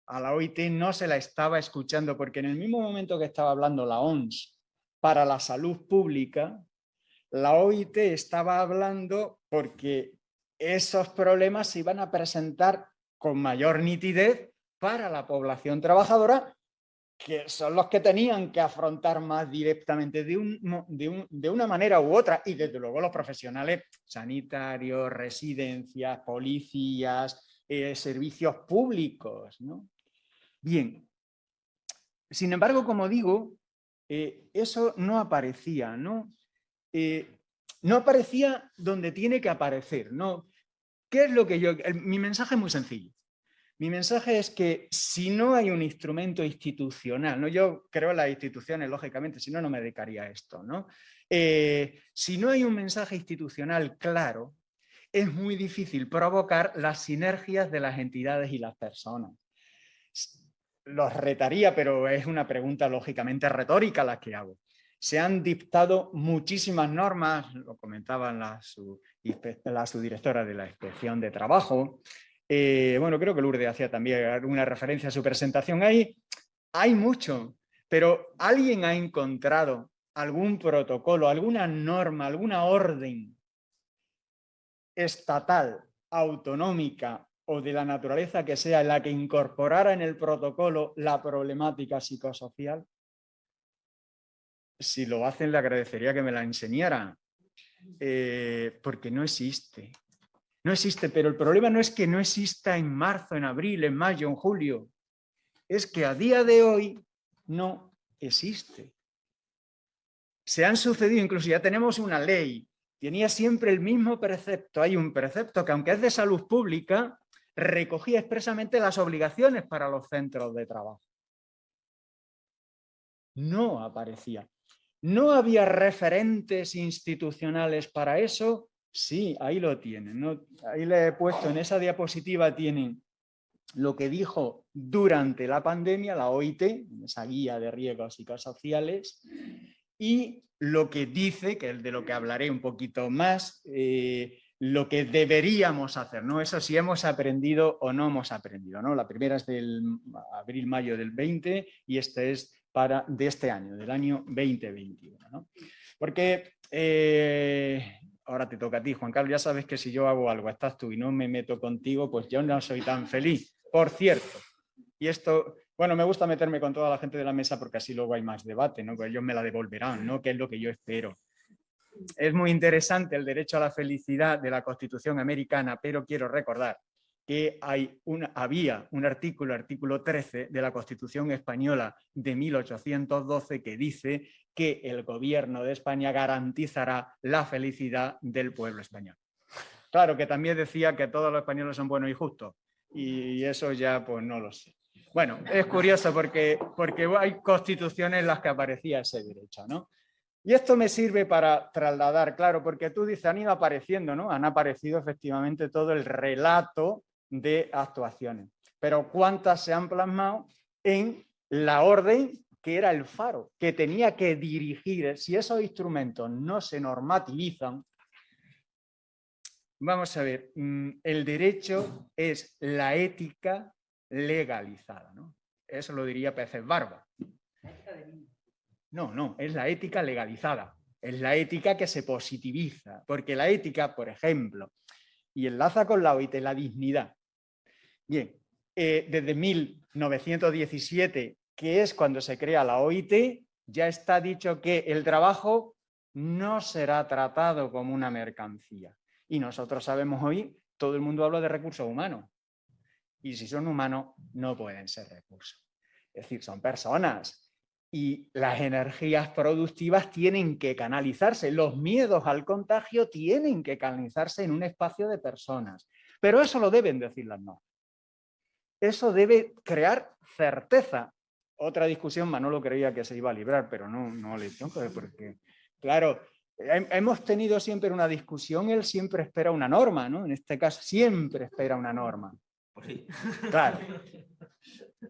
A la OIT no se la estaba escuchando, porque en el mismo momento que estaba hablando la OMS para la salud pública, la OIT estaba hablando porque esos problemas se iban a presentar con mayor nitidez para la población trabajadora, que son los que tenían que afrontar más directamente de una manera u otra, y desde luego los profesionales sanitarios, residencias, policías, servicios públicos, ¿no? Bien, sin embargo, como digo, eso no aparecía, ¿no? No aparecía donde tiene que aparecer, ¿no? ¿Qué es lo que yo...? Mi mensaje es muy sencillo. Mi mensaje es que si no hay un instrumento institucional, ¿no? Yo creo en las instituciones, lógicamente, si no, no me dedicaría a esto, ¿no? Si no hay un mensaje institucional claro, es muy difícil provocar las sinergias de las entidades y las personas. Los retaría, pero es una pregunta lógicamente retórica la que hago. Se han dictado muchísimas normas, lo comentaba la subdirectora de la Inspección de Trabajo. Bueno, creo que Lourdes hacía también alguna referencia a su presentación. Hay mucho, pero ¿alguien ha encontrado algún protocolo, alguna norma, alguna orden estatal, autonómica o de la naturaleza que sea, en la que incorporara en el protocolo la problemática psicosocial? Si lo hacen, le agradecería que me la enseñaran, porque no existe. No existe, pero el problema no es que no exista en marzo, en abril, en mayo, en julio. Es que a día de hoy no existe. Se han sucedido, incluso ya tenemos una ley, tenía siempre el mismo precepto. Hay un precepto que, aunque es de salud pública, recogía expresamente las obligaciones para los centros de trabajo. No aparecía. ¿No había referentes institucionales para eso? Sí, ahí lo tienen, ¿no? Ahí le he puesto, en esa diapositiva tienen lo que dijo durante la pandemia la OIT, esa guía de riesgos psicosociales, y lo que dice, que es de lo que hablaré un poquito más, lo que deberíamos hacer, ¿no? Eso sí hemos aprendido o no hemos aprendido, ¿no? La primera es del abril-mayo del 20 y esta es de este año, del año 2021, ¿no? Porque ahora te toca a ti, Juan Carlos, ya sabes que si yo hago algo, estás tú y no me meto contigo, pues yo no soy tan feliz. Por cierto, y esto, bueno, me gusta meterme con toda la gente de la mesa porque así luego hay más debate, ¿no? Pues ellos me la devolverán, ¿no? Que es lo que yo espero. Es muy interesante el derecho a la felicidad de la Constitución americana, pero quiero recordar que había un artículo 13 de la Constitución española de 1812 que dice que el gobierno de España garantizará la felicidad del pueblo español. Claro que también decía que todos los españoles son buenos y justos, y eso ya pues no lo sé. Bueno, es curioso porque hay constituciones en las que aparecía ese derecho, ¿no? Y esto me sirve para trasladar, claro, porque tú dices, han ido apareciendo, ¿no? Han aparecido efectivamente todo el relato de actuaciones. Pero ¿cuántas se han plasmado en la orden que era el faro, que tenía que dirigir? Si esos instrumentos no se normativizan, vamos a ver, el derecho es la ética legalizada, ¿no? Eso lo diría Peces Barba. No, es la ética legalizada. Es la ética que se positiviza, porque la ética, por ejemplo, y enlaza con la OIT, la dignidad. Bien, desde 1917, que es cuando se crea la OIT, ya está dicho que el trabajo no será tratado como una mercancía. Y nosotros sabemos hoy, todo el mundo habla de recursos humanos. Y si son humanos, no pueden ser recursos. Es decir, son personas. Y las energías productivas tienen que canalizarse. Los miedos al contagio tienen que canalizarse en un espacio de personas. Pero eso lo deben decir las normas. Eso debe crear certeza. Otra discusión, Manolo creía que se iba a librar, pero no le toca, porque, claro, hemos tenido siempre una discusión, él siempre espera una norma, ¿no? En este caso, siempre espera una norma. Pues sí. Claro.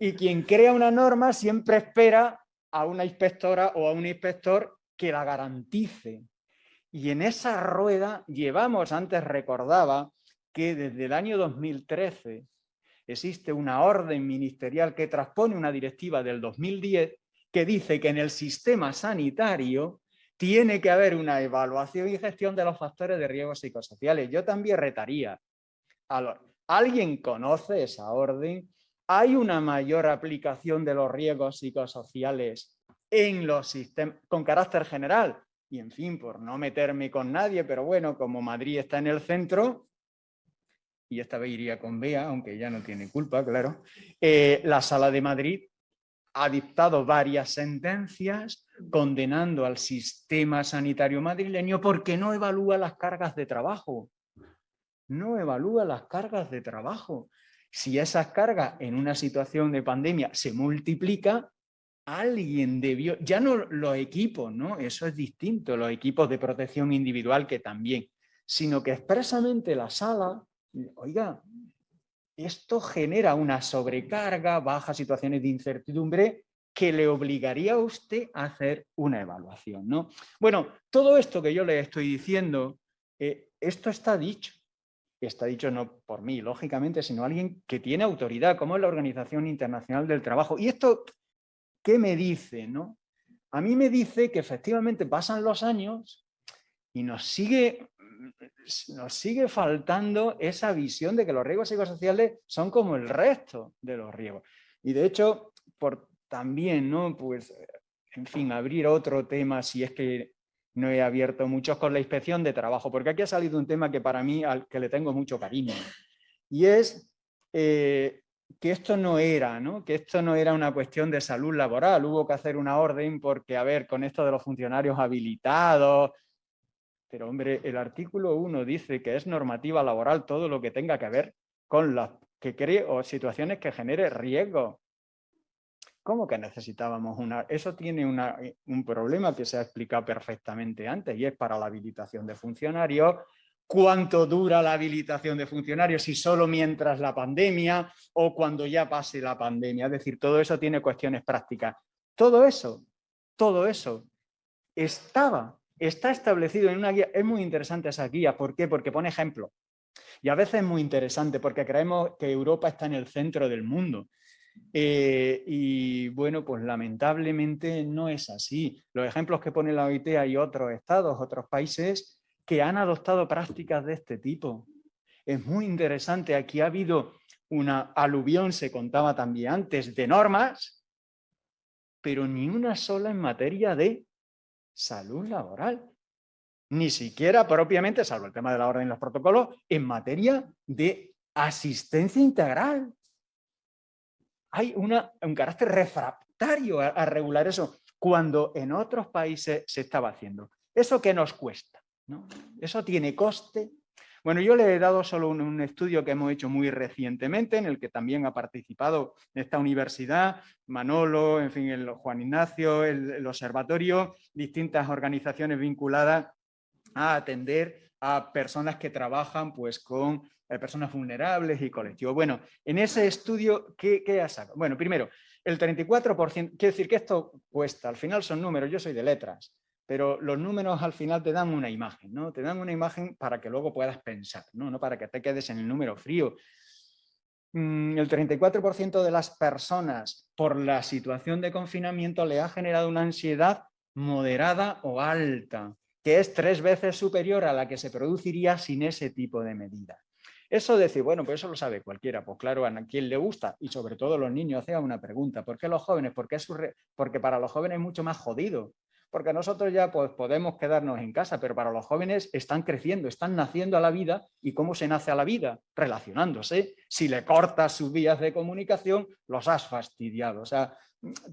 Y quien crea una norma siempre espera a una inspectora o a un inspector que la garantice. Y en esa rueda llevamos, antes recordaba, que desde el año 2013 existe una orden ministerial que transpone una directiva del 2010 que dice que en el sistema sanitario tiene que haber una evaluación y gestión de los factores de riesgo psicosociales. Yo también retaría. ¿Alguien conoce esa orden? hay una mayor aplicación de los riesgos psicosociales en los sistemas con carácter general. Y en fin, por no meterme con nadie, pero bueno, como Madrid está en el centro, y esta vez iría con Bea, aunque ya no tiene culpa, claro, la Sala de Madrid ha dictado varias sentencias condenando al sistema sanitario madrileño porque no evalúa las cargas de trabajo. No evalúa las cargas de trabajo. Si esas cargas en una situación de pandemia se multiplica, alguien debió, ya no los equipos, ¿no? Eso es distinto, los equipos de protección individual que también, sino que expresamente la sala, oiga, esto genera una sobrecarga, bajas situaciones de incertidumbre que le obligaría a usted a hacer una evaluación, ¿no? Bueno, todo esto que yo le estoy diciendo, esto está dicho no por mí, lógicamente, sino alguien que tiene autoridad, como es la Organización Internacional del Trabajo. ¿Y esto qué me dice, no? A mí me dice que efectivamente pasan los años y nos sigue faltando esa visión de que los riesgos psicosociales son como el resto de los riesgos. Y de hecho, por también, ¿no? Pues, en fin, abrir otro tema, si es que no he abierto muchos, con la inspección de trabajo, porque aquí ha salido un tema que para mí, al que le tengo mucho cariño, y es que esto no era, ¿no? Que esto no era una cuestión de salud laboral, hubo que hacer una orden porque, a ver, con esto de los funcionarios habilitados, pero hombre, el artículo 1 dice que es normativa laboral todo lo que tenga que ver con las que cree o situaciones que genere riesgo. ¿Cómo que necesitábamos una? Eso tiene un problema que se ha explicado perfectamente antes y es para la habilitación de funcionarios. ¿Cuánto dura la habilitación de funcionarios? Si solo mientras la pandemia o cuando ya pase la pandemia. Es decir, todo eso tiene cuestiones prácticas. Todo eso está establecido en una guía. Es muy interesante esa guía. ¿Por qué? Porque pone ejemplos. Y a veces es muy interesante porque creemos que Europa está en el centro del mundo. Y bueno, pues lamentablemente no es así. Los ejemplos que pone la OIT, hay otros estados, otros países que han adoptado prácticas de este tipo. Es muy interesante. Aquí ha habido una aluvión, se contaba también antes, de normas, pero ni una sola en materia de salud laboral. Ni siquiera propiamente, salvo el tema de la orden y los protocolos, en materia de asistencia integral. Hay un carácter refractario a regular eso, cuando en otros países se estaba haciendo. ¿Eso qué nos cuesta? ¿No? ¿Eso tiene coste? Bueno, yo le he dado solo un estudio que hemos hecho muy recientemente, en el que también ha participado esta universidad, Manolo, en fin, el Juan Ignacio, el observatorio, distintas organizaciones vinculadas a atender a personas que trabajan pues, con personas vulnerables y colectivos. Bueno, en ese estudio, ¿qué ha sacado? Bueno, primero, el 34%, quiere decir que esto cuesta, al final son números, yo soy de letras, pero los números al final te dan una imagen, ¿no? Te dan una imagen para que luego puedas pensar, ¿no? No para que te quedes en el número frío. El 34% de las personas por la situación de confinamiento le ha generado una ansiedad moderada o alta, que es 3 veces superior a la que se produciría sin ese tipo de medida. Eso decir, bueno, pues eso lo sabe cualquiera, pues claro, a quien le gusta, y sobre todo los niños, hacían una pregunta, ¿por qué los jóvenes? Porque para los jóvenes es mucho más jodido, porque nosotros ya pues, podemos quedarnos en casa, pero para los jóvenes están creciendo, están naciendo a la vida, ¿y cómo se nace a la vida? Relacionándose. Si le cortas sus vías de comunicación, los has fastidiado. O sea,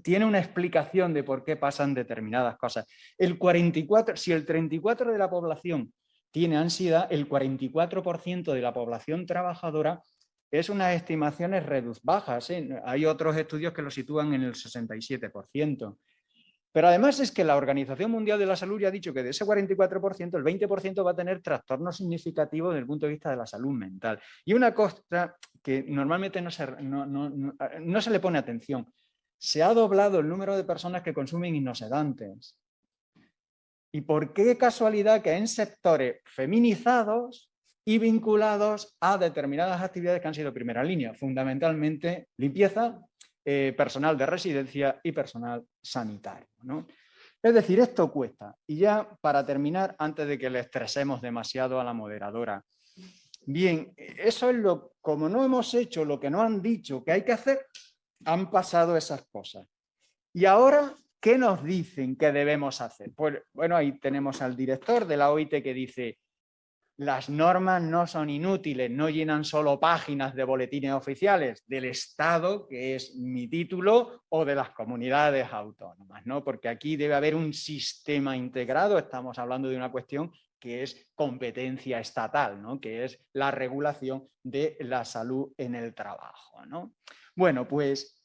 tiene una explicación de por qué pasan determinadas cosas. Si el 34% de la población tiene ansiedad, el 44% de la población trabajadora es unas estimaciones bajas, ¿eh? Hay otros estudios que lo sitúan en el 67%. Pero además es que la Organización Mundial de la Salud ya ha dicho que de ese 44%, el 20% va a tener trastornos significativos desde el punto de vista de la salud mental. Y una cosa que normalmente no se le pone atención, se ha doblado el número de personas que consumen hipnosedantes. ¿Y por qué casualidad que en sectores feminizados y vinculados a determinadas actividades que han sido primera línea? Fundamentalmente limpieza, personal de residencia y personal sanitario, ¿no? Es decir, esto cuesta. Y ya para terminar, antes de que le estresemos demasiado a la moderadora, Bien, eso es como no hemos hecho lo que nos han dicho que hay que hacer, han pasado esas cosas. Y ahora, ¿qué nos dicen que debemos hacer? Pues bueno, ahí tenemos al director de la OIT que dice: las normas no son inútiles, no llenan solo páginas de boletines oficiales del Estado, que es mi título, o de las comunidades autónomas, ¿no? Porque aquí debe haber un sistema integrado, estamos hablando de una cuestión que es competencia estatal, ¿no? Que es la regulación de la salud en el trabajo, ¿no? Bueno, pues,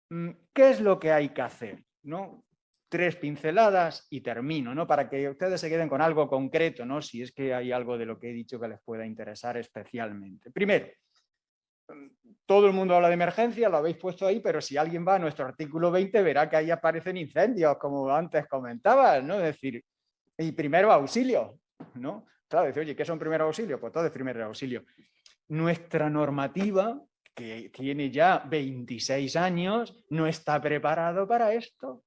¿qué es lo que hay que hacer, ¿no? 3 pinceladas y termino, ¿no? Para que ustedes se queden con algo concreto, ¿no? Si es que hay algo de lo que he dicho que les pueda interesar especialmente. Primero, todo el mundo habla de emergencia, lo habéis puesto ahí, pero si alguien va a nuestro artículo 20 verá que ahí aparecen incendios, como antes comentabas, ¿no? Es decir, y primero auxilio, ¿no? Claro, dice, oye, ¿qué son primeros auxilios? Pues todo es primer auxilio. Nuestra normativa, que tiene ya 26 años, no está preparado para esto.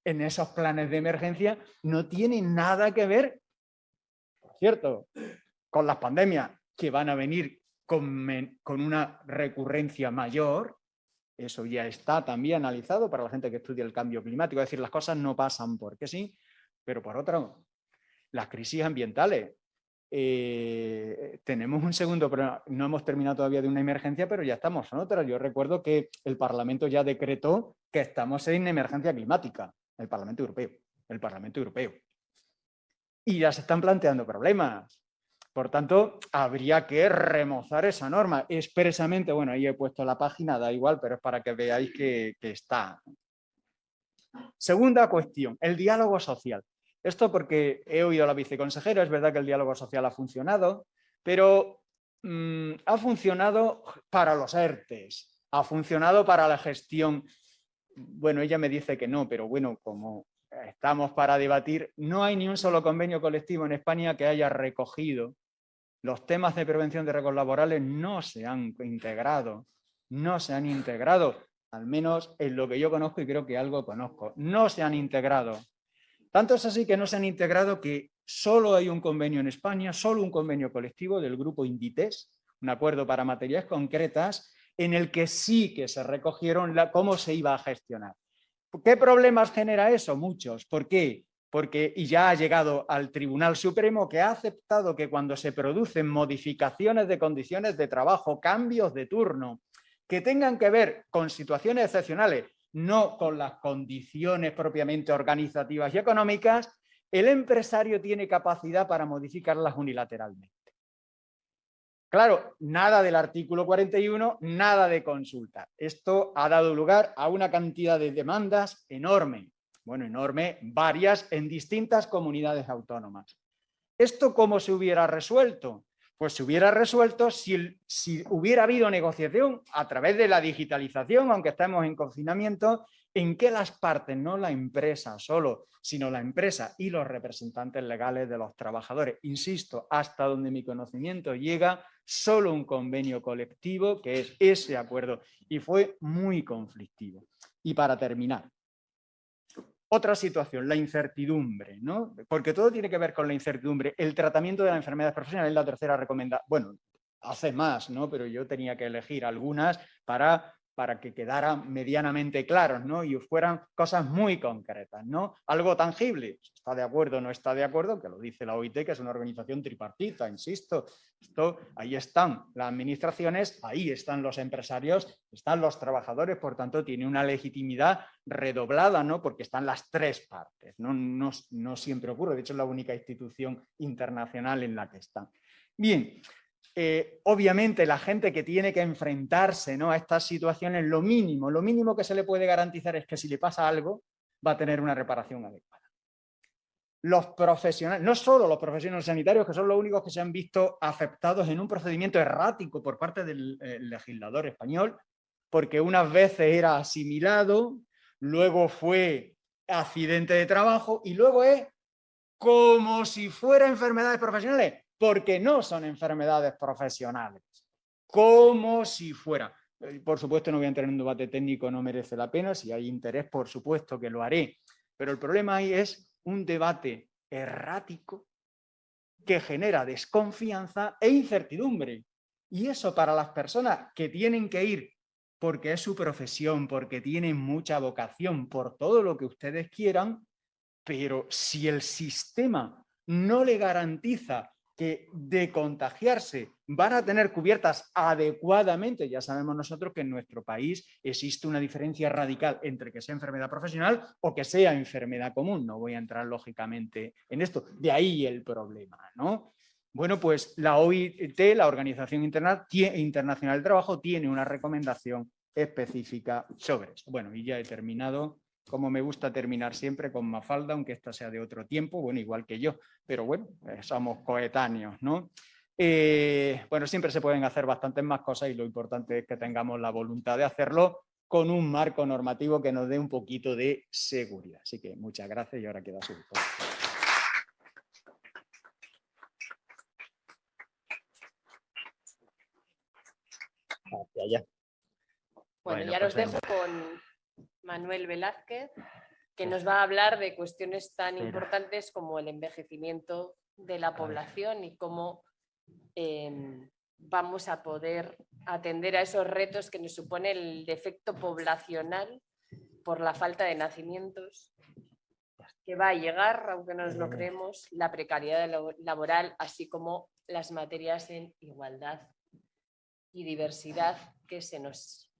En esos planes de emergencia no tiene nada que ver, por cierto, con las pandemias que van a venir con una recurrencia mayor. Eso ya está también analizado para la gente que estudia el cambio climático. Es decir, las cosas no pasan porque sí, pero por otro, las crisis ambientales. Tenemos un segundo, pero no hemos terminado todavía de una emergencia, pero ya estamos en otra. Yo recuerdo que el Parlamento ya decretó que estamos en emergencia climática. El Parlamento Europeo. Y ya se están planteando problemas. Por tanto, habría que remozar esa norma expresamente. Bueno, ahí he puesto la página, da igual, pero es para que veáis que está. Segunda cuestión, el diálogo social. Esto porque he oído a la viceconsejera, es verdad que el diálogo social ha funcionado, pero ha funcionado para los ERTEs, ha funcionado para la gestión. Bueno, ella me dice que no, pero bueno, como estamos para debatir, no hay ni un solo convenio colectivo en España que haya recogido los temas de prevención de riesgos laborales. No se han integrado, al menos en lo que yo conozco y creo que algo conozco, no se han integrado. Tanto es así que no se han integrado que solo hay un convenio en España, solo un convenio colectivo del grupo Inditex, un acuerdo para materias concretas, en el que sí que se recogieron cómo se iba a gestionar. ¿Qué problemas genera eso? Muchos. ¿Por qué? Porque y ya ha llegado al Tribunal Supremo, que ha aceptado que cuando se producen modificaciones de condiciones de trabajo, cambios de turno, que tengan que ver con situaciones excepcionales, no con las condiciones propiamente organizativas y económicas, el empresario tiene capacidad para modificarlas unilateralmente. Claro, nada del artículo 41, nada de consulta. Esto ha dado lugar a una cantidad de demandas enorme. Bueno, enorme, varias en distintas comunidades autónomas. ¿Esto cómo se hubiera resuelto? Pues se hubiera resuelto si hubiera habido negociación a través de la digitalización, aunque estemos en confinamiento, en que las partes, no la empresa solo, sino la empresa y los representantes legales de los trabajadores. Insisto, hasta donde mi conocimiento llega, solo un convenio colectivo, que es ese acuerdo, y fue muy conflictivo. Y para terminar, otra situación, la incertidumbre, ¿no? Porque todo tiene que ver con la incertidumbre. El tratamiento de la enfermedad profesional es la tercera recomendación. Bueno, hace más, ¿no? Pero yo tenía que elegir algunas para que quedaran medianamente claros, ¿no? Y fueran cosas muy concretas, ¿no? Algo tangible, ¿está de acuerdo o no está de acuerdo? Que lo dice la OIT, que es una organización tripartita, insisto. Ahí están las administraciones, ahí están los empresarios, están los trabajadores, por tanto tiene una legitimidad redoblada, ¿no? Porque están las tres partes, no siempre ocurre, de hecho es la única institución internacional en la que están. Bien, obviamente la gente que tiene que enfrentarse, ¿no?, a estas situaciones, lo mínimo que se le puede garantizar es que si le pasa algo va a tener una reparación adecuada. Los profesionales, no solo los profesionales sanitarios, que son los únicos que se han visto afectados en un procedimiento errático por parte del legislador español, porque unas veces era asimilado, luego fue accidente de trabajo y luego es como si fuera enfermedades profesionales, porque no son enfermedades profesionales, como si fuera. Por supuesto no voy a entrar en un debate técnico, no merece la pena, si hay interés por supuesto que lo haré, pero el problema ahí es un debate errático que genera desconfianza e incertidumbre. Y eso para las personas que tienen que ir porque es su profesión, porque tienen mucha vocación, por todo lo que ustedes quieran, pero si el sistema no le garantiza que de contagiarse van a tener cubiertas adecuadamente, ya sabemos nosotros que en nuestro país existe una diferencia radical entre que sea enfermedad profesional o que sea enfermedad común. No voy a entrar lógicamente en esto. De ahí el problema, ¿no? Bueno, pues la OIT, la Organización Internacional del Trabajo, tiene una recomendación específica sobre esto. Bueno, y ya he terminado. Como me gusta terminar siempre con Mafalda, aunque esta sea de otro tiempo, bueno, igual que yo, pero bueno, somos coetáneos, ¿no? Bueno, siempre se pueden hacer bastantes más cosas y lo importante es que tengamos la voluntad de hacerlo con un marco normativo que nos dé un poquito de seguridad. Así que muchas gracias y ahora queda a su disposición. Bueno, ya los dejo con Manuel Velázquez, que nos va a hablar de cuestiones tan importantes como el envejecimiento de la población y cómo vamos a poder atender a esos retos que nos supone el defecto poblacional por la falta de nacimientos, que va a llegar, aunque no nos lo creemos, la precariedad laboral, así como las materias en igualdad y diversidad que se nos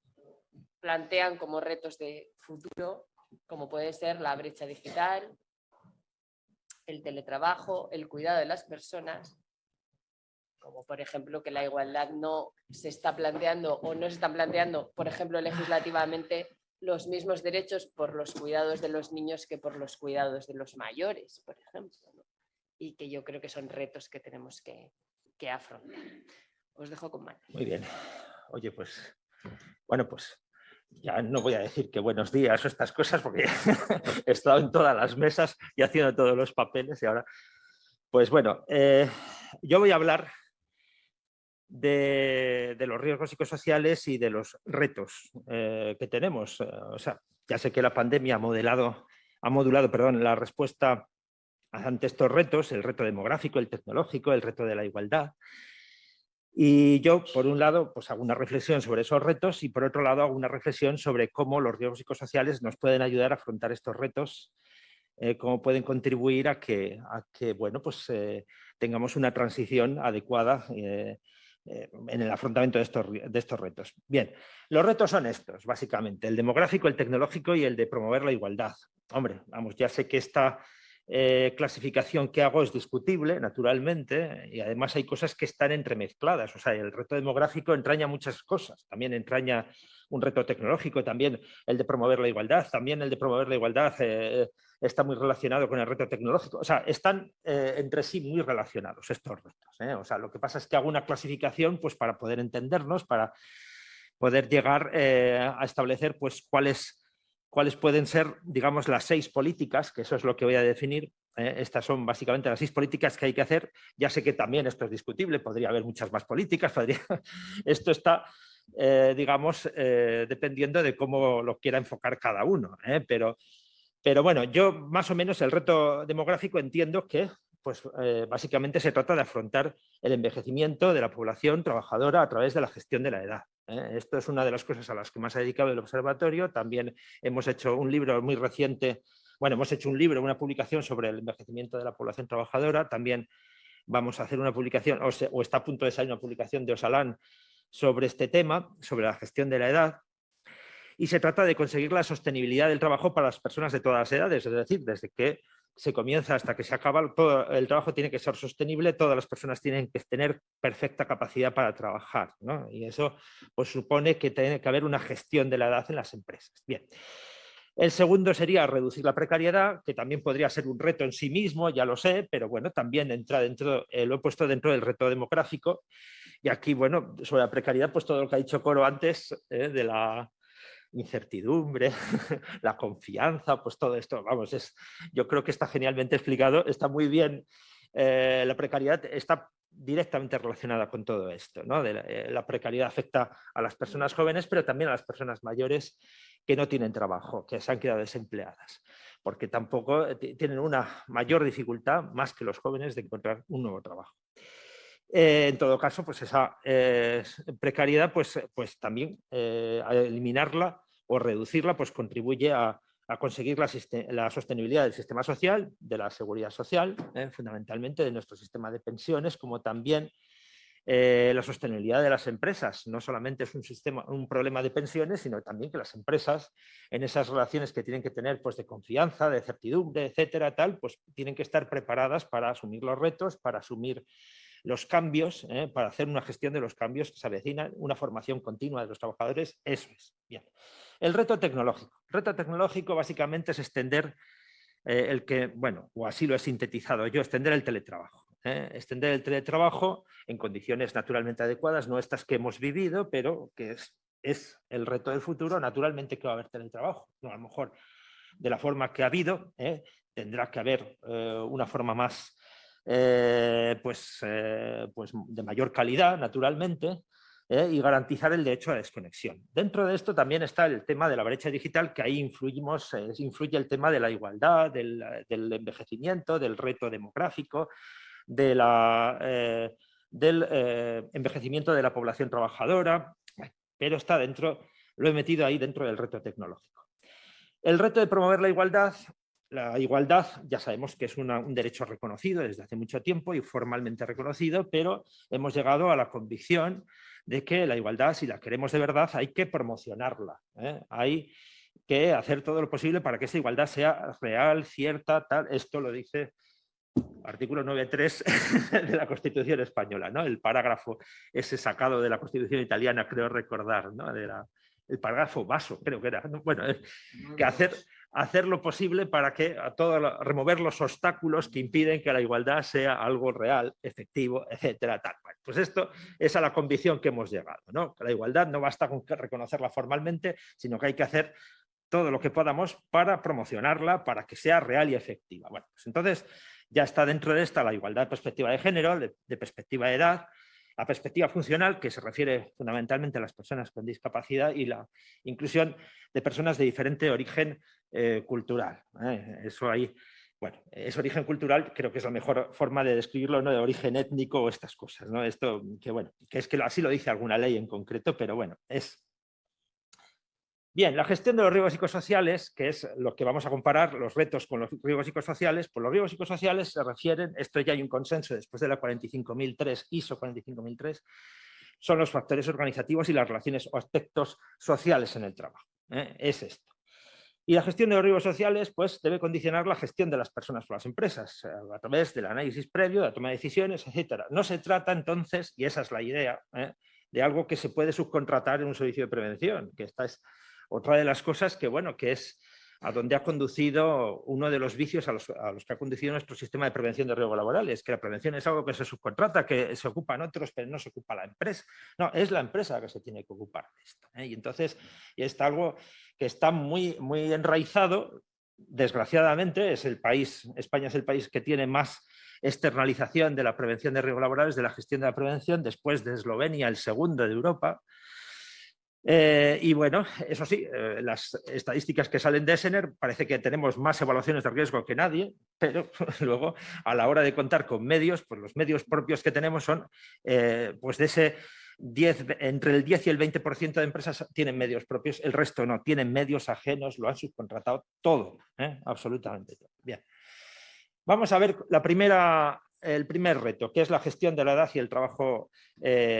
plantean como retos de futuro, como puede ser la brecha digital, el teletrabajo, el cuidado de las personas, como por ejemplo que la igualdad no se está planteando o no se están planteando, por ejemplo, legislativamente los mismos derechos por los cuidados de los niños que por los cuidados de los mayores, por ejemplo, ¿no? Y que yo creo que son retos que tenemos que afrontar. Os dejo con Manuel. Muy bien. Oye, pues, bueno, pues ya no voy a decir que buenos días o estas cosas porque he estado en todas las mesas y haciendo todos los papeles y ahora, pues bueno, yo voy a hablar de los riesgos psicosociales y de los retos que tenemos. O sea, ya sé que la pandemia ha modulado, la respuesta ante estos retos, el reto demográfico, el tecnológico, el reto de la igualdad. Y yo, por un lado, pues hago una reflexión sobre esos retos y por otro lado hago una reflexión sobre cómo los riesgos psicosociales nos pueden ayudar a afrontar estos retos, cómo pueden contribuir a que bueno, pues, tengamos una transición adecuada en el afrontamiento de estos retos. Bien, los retos son estos, básicamente, el demográfico, el tecnológico y el de promover la igualdad. Hombre, vamos, ya sé que esta clasificación que hago es discutible, naturalmente, y además hay cosas que están entremezcladas. O sea, el reto demográfico entraña muchas cosas, también entraña un reto tecnológico, también el de promover la igualdad, también el de promover la igualdad está muy relacionado con el reto tecnológico. O sea, están entre sí muy relacionados estos retos. O sea, lo que pasa es que hago una clasificación pues, para poder entendernos, para poder llegar a establecer pues, cuáles pueden ser, digamos, las 6 políticas, que eso es lo que voy a definir. Estas son básicamente las 6 políticas que hay que hacer. Ya sé que también esto es discutible, podría haber muchas más políticas, esto está, digamos, dependiendo de cómo lo quiera enfocar cada uno. Pero bueno, yo más o menos el reto demográfico entiendo que pues, básicamente se trata de afrontar el envejecimiento de la población trabajadora a través de la gestión de la edad. Esto es una de las cosas a las que más ha dedicado el observatorio. También hemos hecho un libro muy reciente, una publicación sobre el envejecimiento de la población trabajadora. También vamos a hacer una publicación, o está a punto de salir una publicación de Osalán sobre este tema, sobre la gestión de la edad. Y se trata de conseguir la sostenibilidad del trabajo para las personas de todas las edades, es decir, desde que se comienza hasta que se acaba, todo el trabajo tiene que ser sostenible, todas las personas tienen que tener perfecta capacidad para trabajar, ¿no? Y eso pues, supone que tiene que haber una gestión de la edad en las empresas. Bien. El segundo sería reducir la precariedad, que también podría ser un reto en sí mismo, ya lo sé, pero bueno, también entra dentro, lo he puesto dentro del reto demográfico. Y aquí, bueno, sobre la precariedad, pues todo lo que ha dicho Coro antes, de la incertidumbre, la confianza, pues todo esto, vamos, yo creo que está genialmente explicado, está muy bien. La precariedad está directamente relacionada con todo esto, ¿no? La precariedad afecta a las personas jóvenes, pero también a las personas mayores que no tienen trabajo, que se han quedado desempleadas, porque tampoco tienen una mayor dificultad, más que los jóvenes, de encontrar un nuevo trabajo. En todo caso, pues esa precariedad, pues también a eliminarla o reducirla, pues contribuye a conseguir la sostenibilidad del sistema social, de la seguridad social, fundamentalmente de nuestro sistema de pensiones, como también la sostenibilidad de las empresas. No solamente es un problema de pensiones, sino también que las empresas, en esas relaciones que tienen que tener, pues, de confianza, de certidumbre, etcétera, tal, pues tienen que estar preparadas para asumir los retos, para asumir los cambios, para hacer una gestión de los cambios que se avecinan, una formación continua de los trabajadores. Eso es. Bien. El reto tecnológico. El reto tecnológico básicamente es extender o así lo he sintetizado yo, extender el teletrabajo. Extender el teletrabajo en condiciones naturalmente adecuadas, no estas que hemos vivido, pero que es el reto del futuro. Naturalmente que va a haber teletrabajo, no, a lo mejor de la forma que ha habido, tendrá que haber una forma más pues de mayor calidad, naturalmente, y garantizar el derecho a la desconexión. Dentro de esto también está el tema de la brecha digital, que ahí influye el tema de la igualdad, del envejecimiento, del reto demográfico, del envejecimiento de la población trabajadora, pero está dentro, lo he metido ahí dentro del reto tecnológico. El reto de promover la igualdad ya sabemos que es un derecho reconocido desde hace mucho tiempo y formalmente reconocido, pero hemos llegado a la convicción de que la igualdad, si la queremos de verdad, hay que promocionarla, hay que hacer todo lo posible para que esa igualdad sea real, cierta, tal. Esto lo dice artículo 9.3 de la Constitución española, ¿no? El parágrafo ese sacado de la Constitución italiana, creo recordar, ¿no? El parágrafo vaso, creo que era, ¿no? Bueno, que hacer lo posible para que remover los obstáculos que impiden que la igualdad sea algo real, efectivo, etcétera, tal. Bueno, pues esto es a la convicción que hemos llegado, ¿no? Que la igualdad no basta con reconocerla formalmente, sino que hay que hacer todo lo que podamos para promocionarla, para que sea real y efectiva. Bueno, pues entonces ya está dentro de esta la igualdad de perspectiva de género, de perspectiva de edad, la perspectiva funcional, que se refiere fundamentalmente a las personas con discapacidad, y la inclusión de personas de diferente origen cultural. Eso ahí, bueno, ese origen cultural creo que es la mejor forma de describirlo, no de origen étnico o estas cosas, ¿no? Esto, que bueno, que es que así lo dice alguna ley en concreto, pero bueno, es... Bien, la gestión de los riesgos psicosociales, que es lo que vamos a comparar, los retos con los riesgos psicosociales. Pues los riesgos psicosociales se refieren, esto ya hay un consenso después de la 45003, ISO 45003, son los factores organizativos y las relaciones o aspectos sociales en el trabajo. Es esto. Y la gestión de los riesgos sociales, pues, debe condicionar la gestión de las personas por las empresas a través del análisis previo, de la toma de decisiones, etc. No se trata entonces, y esa es la idea, de algo que se puede subcontratar en un servicio de prevención, que esta es otra de las cosas que, bueno, que es a donde ha conducido uno de los vicios a los que ha conducido nuestro sistema de prevención de riesgos laborales, que la prevención es algo que se subcontrata, que se ocupan otros, pero no se ocupa la empresa. No, es la empresa la que se tiene que ocupar de esto. Y entonces es algo que está muy, muy enraizado. Desgraciadamente, España es el país que tiene más externalización de la prevención de riesgos laborales, de la gestión de la prevención, después de Eslovenia, el segundo de Europa. Y bueno, eso sí, las estadísticas que salen de Essener parece que tenemos más evaluaciones de riesgo que nadie, pero luego a la hora de contar con medios, pues los medios propios que tenemos son pues de ese entre el 10 y el 20% de empresas tienen medios propios, el resto no, tienen medios ajenos, lo han subcontratado todo, absolutamente todo. Bien, vamos a ver el primer reto, que es la gestión de la edad y el trabajo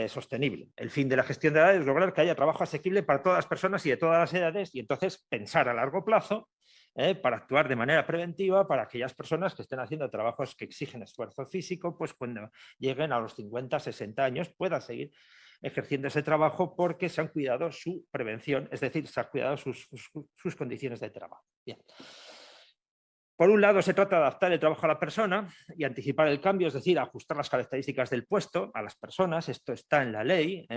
sostenible. El fin de la gestión de la edad es lograr que haya trabajo asequible para todas las personas y de todas las edades, y entonces pensar a largo plazo para actuar de manera preventiva para aquellas personas que estén haciendo trabajos que exigen esfuerzo físico, pues cuando lleguen a los 50, 60 años puedan seguir ejerciendo ese trabajo porque se han cuidado su prevención, es decir, se han cuidado sus condiciones de trabajo. Bien. Por un lado, se trata de adaptar el trabajo a la persona y anticipar el cambio, es decir, ajustar las características del puesto a las personas, esto está en la ley,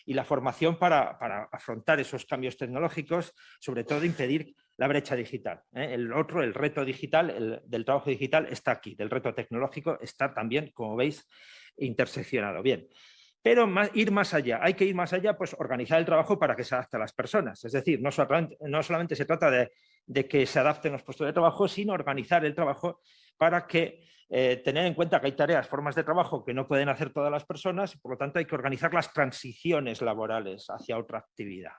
y la formación para afrontar esos cambios tecnológicos, sobre todo impedir la brecha digital. El reto digital, del trabajo digital está aquí, del reto tecnológico está también, como veis, interseccionado. Bien, Pero ir más allá, hay que ir más allá, pues organizar el trabajo para que se adapte a las personas. Es decir, no solamente se trata de que se adapten los puestos de trabajo, sino organizar el trabajo para que tener en cuenta que hay tareas, formas de trabajo que no pueden hacer todas las personas y por lo tanto hay que organizar las transiciones laborales hacia otra actividad,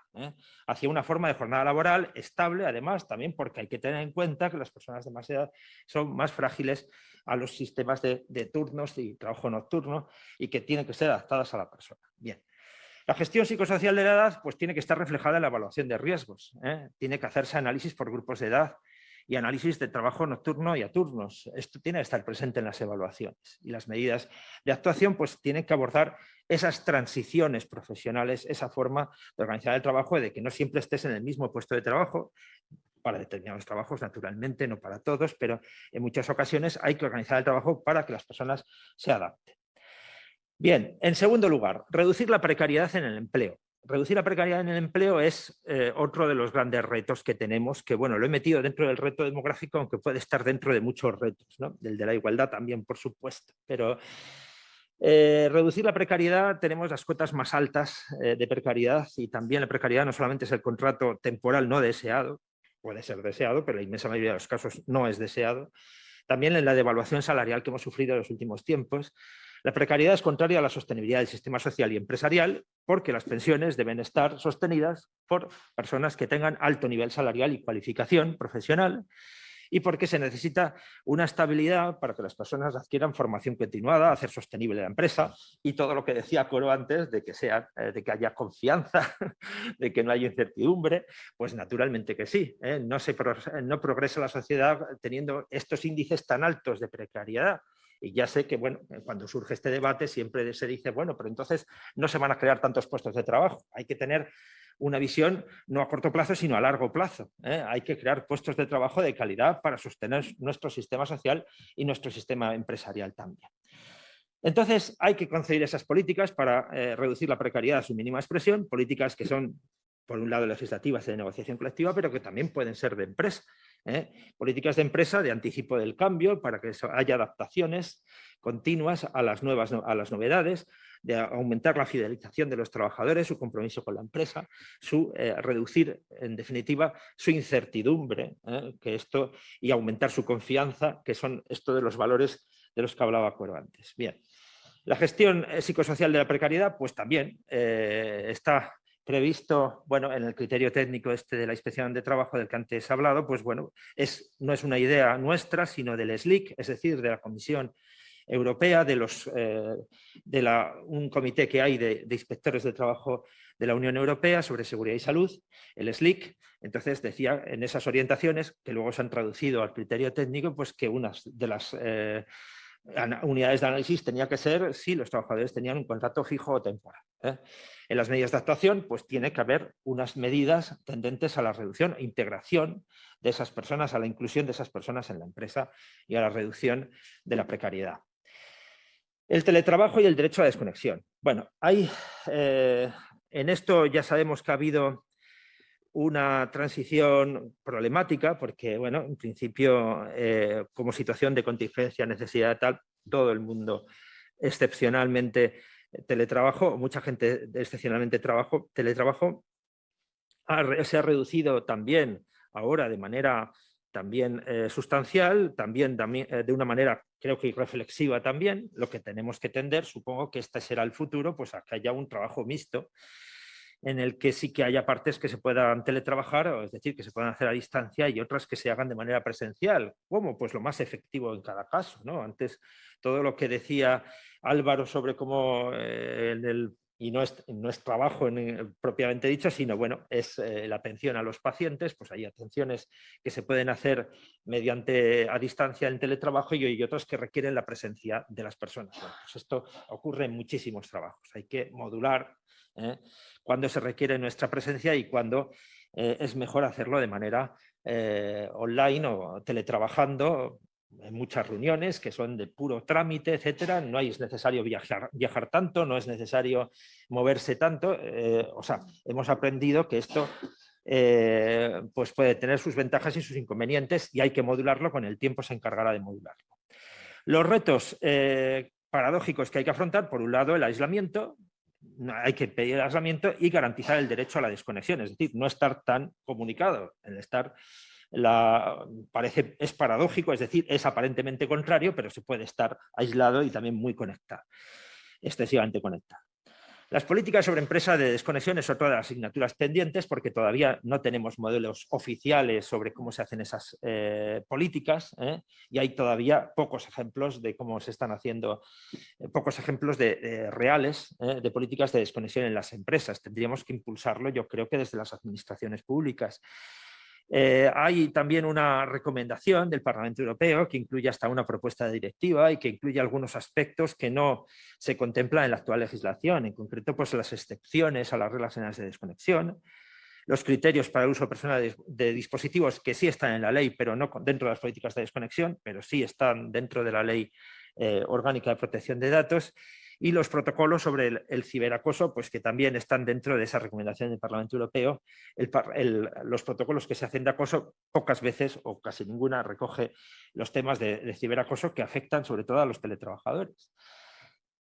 hacia una forma de jornada laboral estable, además también porque hay que tener en cuenta que las personas de más edad son más frágiles a los sistemas de turnos y trabajo nocturno y que tienen que ser adaptadas a la persona. Bien. La gestión psicosocial de la edad pues, tiene que estar reflejada en la evaluación de riesgos. Tiene que hacerse análisis por grupos de edad y análisis de trabajo nocturno y a turnos. Esto tiene que estar presente en las evaluaciones. Y las medidas de actuación pues, tienen que abordar esas transiciones profesionales, esa forma de organizar el trabajo, de que no siempre estés en el mismo puesto de trabajo, para determinados trabajos, naturalmente, no para todos, pero en muchas ocasiones hay que organizar el trabajo para que las personas se adapten. Bien, en segundo lugar, reducir la precariedad en el empleo. Reducir la precariedad en el empleo es otro de los grandes retos que tenemos, que bueno, lo he metido dentro del reto demográfico, aunque puede estar dentro de muchos retos, ¿no? Del de la igualdad también, por supuesto, pero reducir la precariedad, tenemos las cotas más altas de precariedad y también la precariedad no solamente es el contrato temporal no deseado, puede ser deseado, pero la inmensa mayoría de los casos no es deseado. También en la devaluación salarial que hemos sufrido en los últimos tiempos. La precariedad es contraria a la sostenibilidad del sistema social y empresarial porque las pensiones deben estar sostenidas por personas que tengan alto nivel salarial y cualificación profesional y porque se necesita una estabilidad para que las personas adquieran formación continuada, hacer sostenible la empresa y todo lo que decía Coro antes de que haya confianza, de que no haya incertidumbre, pues naturalmente que sí. No progresa la sociedad teniendo estos índices tan altos de precariedad. Y ya sé que, bueno, cuando surge este debate siempre se dice, bueno, pero entonces no se van a crear tantos puestos de trabajo. Hay que tener una visión no a corto plazo, sino a largo plazo. Hay que crear puestos de trabajo de calidad para sostener nuestro sistema social y nuestro sistema empresarial también. Entonces, hay que concebir esas políticas para reducir la precariedad a su mínima expresión, políticas que son, por un lado, legislativas de negociación colectiva, pero que también pueden ser de empresa. Políticas de empresa de anticipo del cambio para que haya adaptaciones continuas a las novedades, de aumentar la fidelización de los trabajadores, su compromiso con la empresa, reducir, en definitiva, su incertidumbre, y aumentar su confianza, que son esto de los valores de los que hablaba Cuero antes. Bien, la gestión psicosocial de la precariedad, pues también está previsto, bueno, en el criterio técnico de la Inspección de Trabajo del que antes he hablado, pues bueno, no es una idea nuestra, sino del SLIC, es decir, de la Comisión Europea, un comité que hay de inspectores de trabajo de la Unión Europea sobre seguridad y salud, el SLIC. Entonces decía en esas orientaciones, que luego se han traducido al criterio técnico, pues que una de las unidades de análisis tenía que ser si los trabajadores tenían un contrato fijo o temporal. En las medidas de actuación, pues tiene que haber unas medidas tendentes a la reducción e integración de esas personas, a la inclusión de esas personas en la empresa y a la reducción de la precariedad. El teletrabajo y el derecho a desconexión. Bueno, en esto ya sabemos que ha habido una transición problemática porque, bueno, en principio, como situación de contingencia, necesidad tal, todo el mundo excepcionalmente teletrabajo, mucha gente excepcionalmente teletrabajo, se ha reducido también ahora de manera también sustancial, también de una manera creo que irreflexiva también. Lo que tenemos que tender, supongo que este será el futuro, pues a que haya un trabajo mixto en el que sí que haya partes que se puedan teletrabajar, es decir, que se puedan hacer a distancia y otras que se hagan de manera presencial. ¿Cómo? Pues lo más efectivo en cada caso, ¿no? Antes, todo lo que decía Álvaro sobre cómo y no es trabajo propiamente dicho, sino bueno, es la atención a los pacientes, pues hay atenciones que se pueden hacer a distancia en teletrabajo y otras que requieren la presencia de las personas. Bueno, pues esto ocurre en muchísimos trabajos, hay que modular cuando se requiere nuestra presencia y cuando es mejor hacerlo de manera online o teletrabajando, en muchas reuniones que son de puro trámite, etcétera. No es necesario viajar tanto, no es necesario moverse tanto. Hemos aprendido que esto pues puede tener sus ventajas y sus inconvenientes y hay que modularlo, con el tiempo se encargará de modularlo. Los retos paradójicos que hay que afrontar: por un lado, el aislamiento, hay que pedir el aislamiento y garantizar el derecho a la desconexión, es decir, no estar tan comunicado, el estar... es paradójico, es decir, es aparentemente contrario, pero se puede estar aislado y también muy conectado, excesivamente conectado. Las políticas sobre empresa de desconexión es otra de las asignaturas pendientes porque todavía no tenemos modelos oficiales sobre cómo se hacen esas políticas y hay todavía pocos ejemplos de cómo se están haciendo, pocos ejemplos reales de políticas de desconexión en las empresas. Tendríamos que impulsarlo, yo creo que desde las administraciones públicas. Hay también una recomendación del Parlamento Europeo que incluye hasta una propuesta de directiva y que incluye algunos aspectos que no se contemplan en la actual legislación, en concreto pues, las excepciones a las reglas generales de desconexión, los criterios para el uso personal de dispositivos que sí están en la ley, pero no dentro de las políticas de desconexión, pero sí están dentro de la Ley Orgánica de Protección de Datos, y los protocolos sobre el ciberacoso, pues que también están dentro de esa recomendación del Parlamento Europeo. Los protocolos que se hacen de acoso pocas veces o casi ninguna recoge los temas de ciberacoso que afectan sobre todo a los teletrabajadores.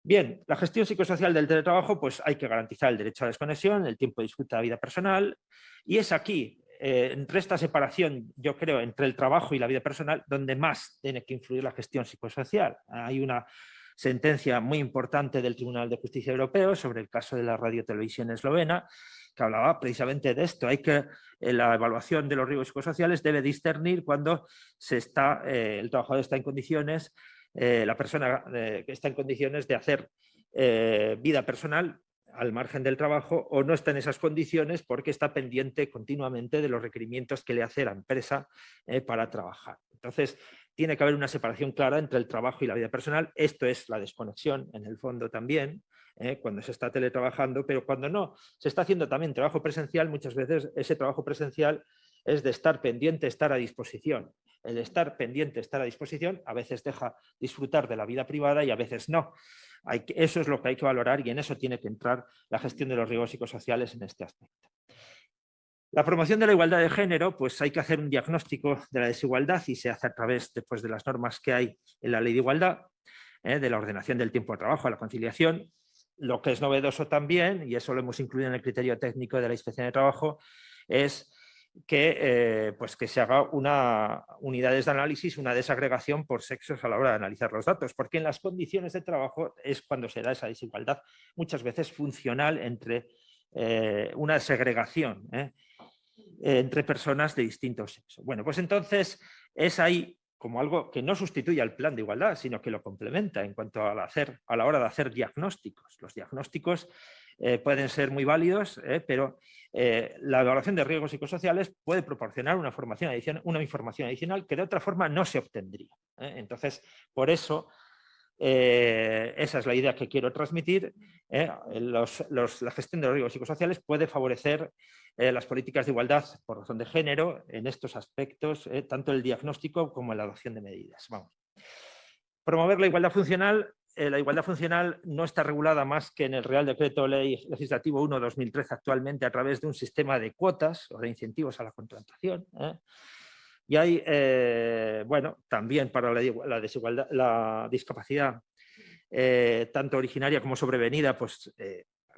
Bien, la gestión psicosocial del teletrabajo, pues hay que garantizar el derecho a la desconexión, el tiempo de disfrute de la vida personal, y es aquí, entre esta separación, yo creo, entre el trabajo y la vida personal, donde más tiene que influir la gestión psicosocial. Hay una sentencia muy importante del Tribunal de Justicia Europeo sobre el caso de la radiotelevisión eslovena, que hablaba precisamente de esto. Hay que, la evaluación de los riesgos psicosociales debe discernir cuando el trabajador está en condiciones, la persona que está en condiciones de hacer vida personal al margen del trabajo o no está en esas condiciones porque está pendiente continuamente de los requerimientos que le hace la empresa para trabajar. Entonces, tiene que haber una separación clara entre el trabajo y la vida personal. Esto es la desconexión, en el fondo también, cuando se está teletrabajando, pero cuando no se está haciendo también trabajo presencial, muchas veces ese trabajo presencial es de estar pendiente, estar a disposición. El estar pendiente, estar a disposición, a veces deja disfrutar de la vida privada y a veces no. Eso es lo que hay que valorar y en eso tiene que entrar la gestión de los riesgos psicosociales en este aspecto. La promoción de la igualdad de género, pues hay que hacer un diagnóstico de la desigualdad y se hace a través después de las normas que hay en la Ley de Igualdad, de la ordenación del tiempo de trabajo a la conciliación. Lo que es novedoso también, y eso lo hemos incluido en el criterio técnico de la Inspección de Trabajo, es que se haga unidades de análisis, una desagregación por sexos a la hora de analizar los datos, porque en las condiciones de trabajo es cuando se da esa desigualdad, muchas veces funcional entre una segregación entre personas de distintos sexos. Bueno, pues entonces es ahí como algo que no sustituye al plan de igualdad, sino que lo complementa en cuanto a la hora de hacer diagnósticos. Los diagnósticos pueden ser muy válidos, pero la evaluación de riesgos psicosociales puede proporcionar una información adicional que de otra forma no se obtendría. Entonces, por eso, esa es la idea que quiero transmitir. La gestión de los riesgos psicosociales puede favorecer las políticas de igualdad por razón de género en estos aspectos, tanto el diagnóstico como la adopción de medidas. Vamos. Promover la igualdad funcional. La igualdad funcional no está regulada más que en el Real Decreto Ley Legislativo 1/2013 actualmente a través de un sistema de cuotas o de incentivos a la contratación. Y hay, también para la discapacidad, tanto originaria como sobrevenida, pues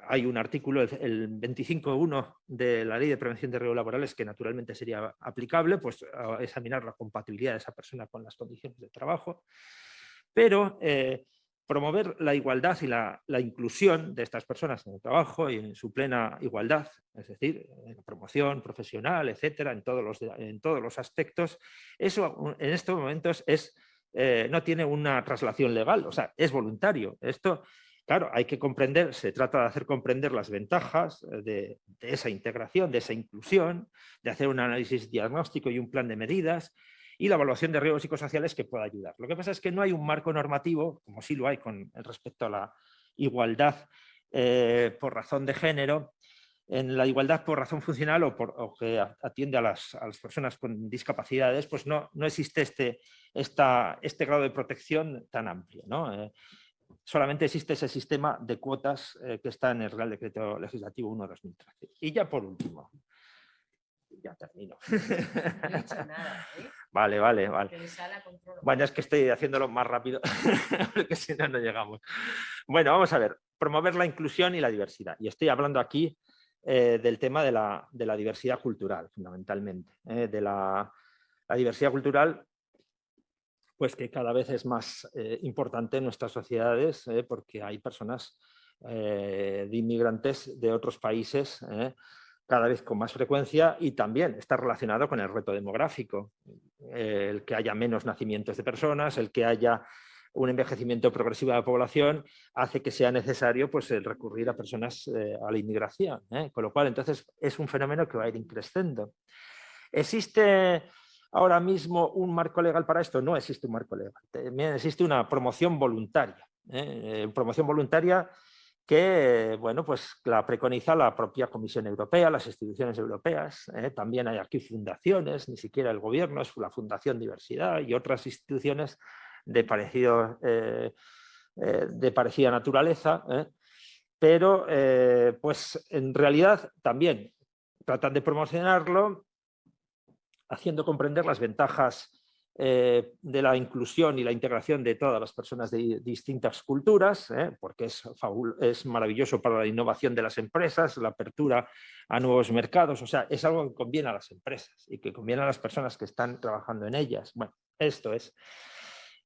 hay un artículo, el 25.1 de la Ley de Prevención de Riesgos Laborales, que naturalmente sería aplicable, pues a examinar la compatibilidad de esa persona con las condiciones de trabajo. Pero promover la igualdad y la inclusión de estas personas en el trabajo y en su plena igualdad, es decir, en la promoción profesional, etcétera, en todos los aspectos, eso en estos momentos no tiene una traslación legal, o sea, es voluntario. Esto, claro, hay que comprender, se trata de hacer comprender las ventajas de esa integración, de esa inclusión, de hacer un análisis diagnóstico y un plan de medidas, y la evaluación de riesgos psicosociales que pueda ayudar. Lo que pasa es que no hay un marco normativo, como sí lo hay con respecto a la igualdad por razón de género. En la igualdad por razón funcional o que atiende a las personas con discapacidades, pues no existe este grado de protección tan amplio, ¿no? Solamente existe ese sistema de cuotas que está en el Real Decreto Legislativo 1/2013. Y ya por último, ya termino. No he dicho nada, ¿eh? Vale. Controlo. Bueno, es que estoy haciéndolo más rápido, porque si no, no llegamos. Bueno, vamos a ver. promover la inclusión y la diversidad. Y estoy hablando aquí del tema de la diversidad cultural, fundamentalmente. De la diversidad cultural, pues que cada vez es más importante en nuestras sociedades, porque hay personas de inmigrantes de otros países cada vez con más frecuencia, y también está relacionado con el reto demográfico, el que haya menos nacimientos de personas, el que haya un envejecimiento progresivo de la población, hace que sea necesario pues, el recurrir a personas a la inmigración, con lo cual entonces es un fenómeno que va a ir creciendo. ¿Existe ahora mismo un marco legal para esto? No existe un marco legal, también existe una promoción voluntaria, promoción voluntaria que bueno, pues la preconiza la propia Comisión Europea, las instituciones europeas, también hay aquí fundaciones, ni siquiera el gobierno, es la Fundación Diversidad y otras instituciones de parecida naturaleza, pero pues en realidad también tratan de promocionarlo haciendo comprender las ventajas de la inclusión y la integración de todas las personas de distintas culturas, porque es maravilloso para la innovación de las empresas, la apertura a nuevos mercados, o sea, es algo que conviene a las empresas y que conviene a las personas que están trabajando en ellas. Bueno, esto es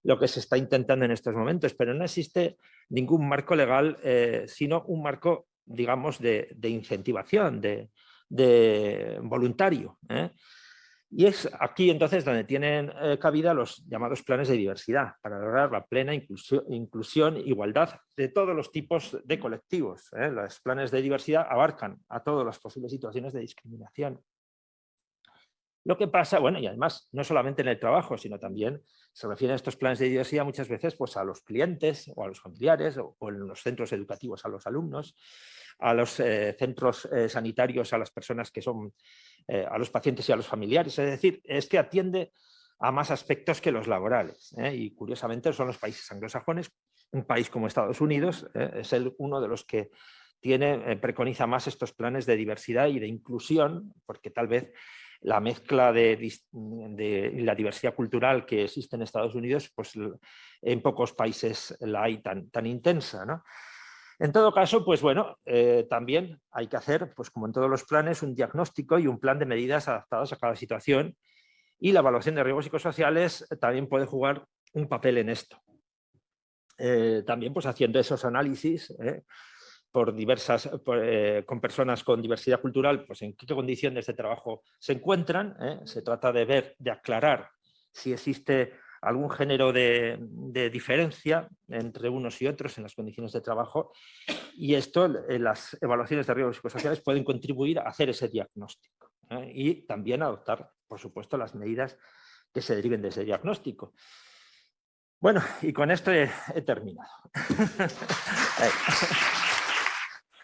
lo que se está intentando en estos momentos, pero no existe ningún marco legal, sino un marco, digamos, de incentivación, de voluntario, Y es aquí entonces donde tienen cabida los llamados planes de diversidad, para lograr la plena inclusión e igualdad de todos los tipos de colectivos. Los planes de diversidad abarcan a todas las posibles situaciones de discriminación. Lo que pasa, bueno, y además no solamente en el trabajo, sino también se refieren estos planes de diversidad muchas veces pues, a los clientes o a los familiares o en los centros educativos a los alumnos, a los centros sanitarios, a las personas que son, a los pacientes y a los familiares. Es decir, es que atiende a más aspectos que los laborales. Y curiosamente son los países anglosajones, un país como Estados Unidos es uno de los que preconiza más estos planes de diversidad y de inclusión, porque tal vez la mezcla de la diversidad cultural que existe en Estados Unidos, pues en pocos países la hay tan intensa, ¿no? En todo caso, pues bueno, también hay que hacer, pues como en todos los planes, un diagnóstico y un plan de medidas adaptadas a cada situación, y la evaluación de riesgos psicosociales también puede jugar un papel en esto. También pues haciendo esos análisis con personas con diversidad cultural, pues en qué condiciones de trabajo se encuentran. Se trata de ver, de aclarar si existe algún género de diferencia entre unos y otros en las condiciones de trabajo, y esto, las evaluaciones de riesgos psicosociales pueden contribuir a hacer ese diagnóstico y también adoptar, por supuesto, las medidas que se deriven de ese diagnóstico. Bueno, y con esto he terminado.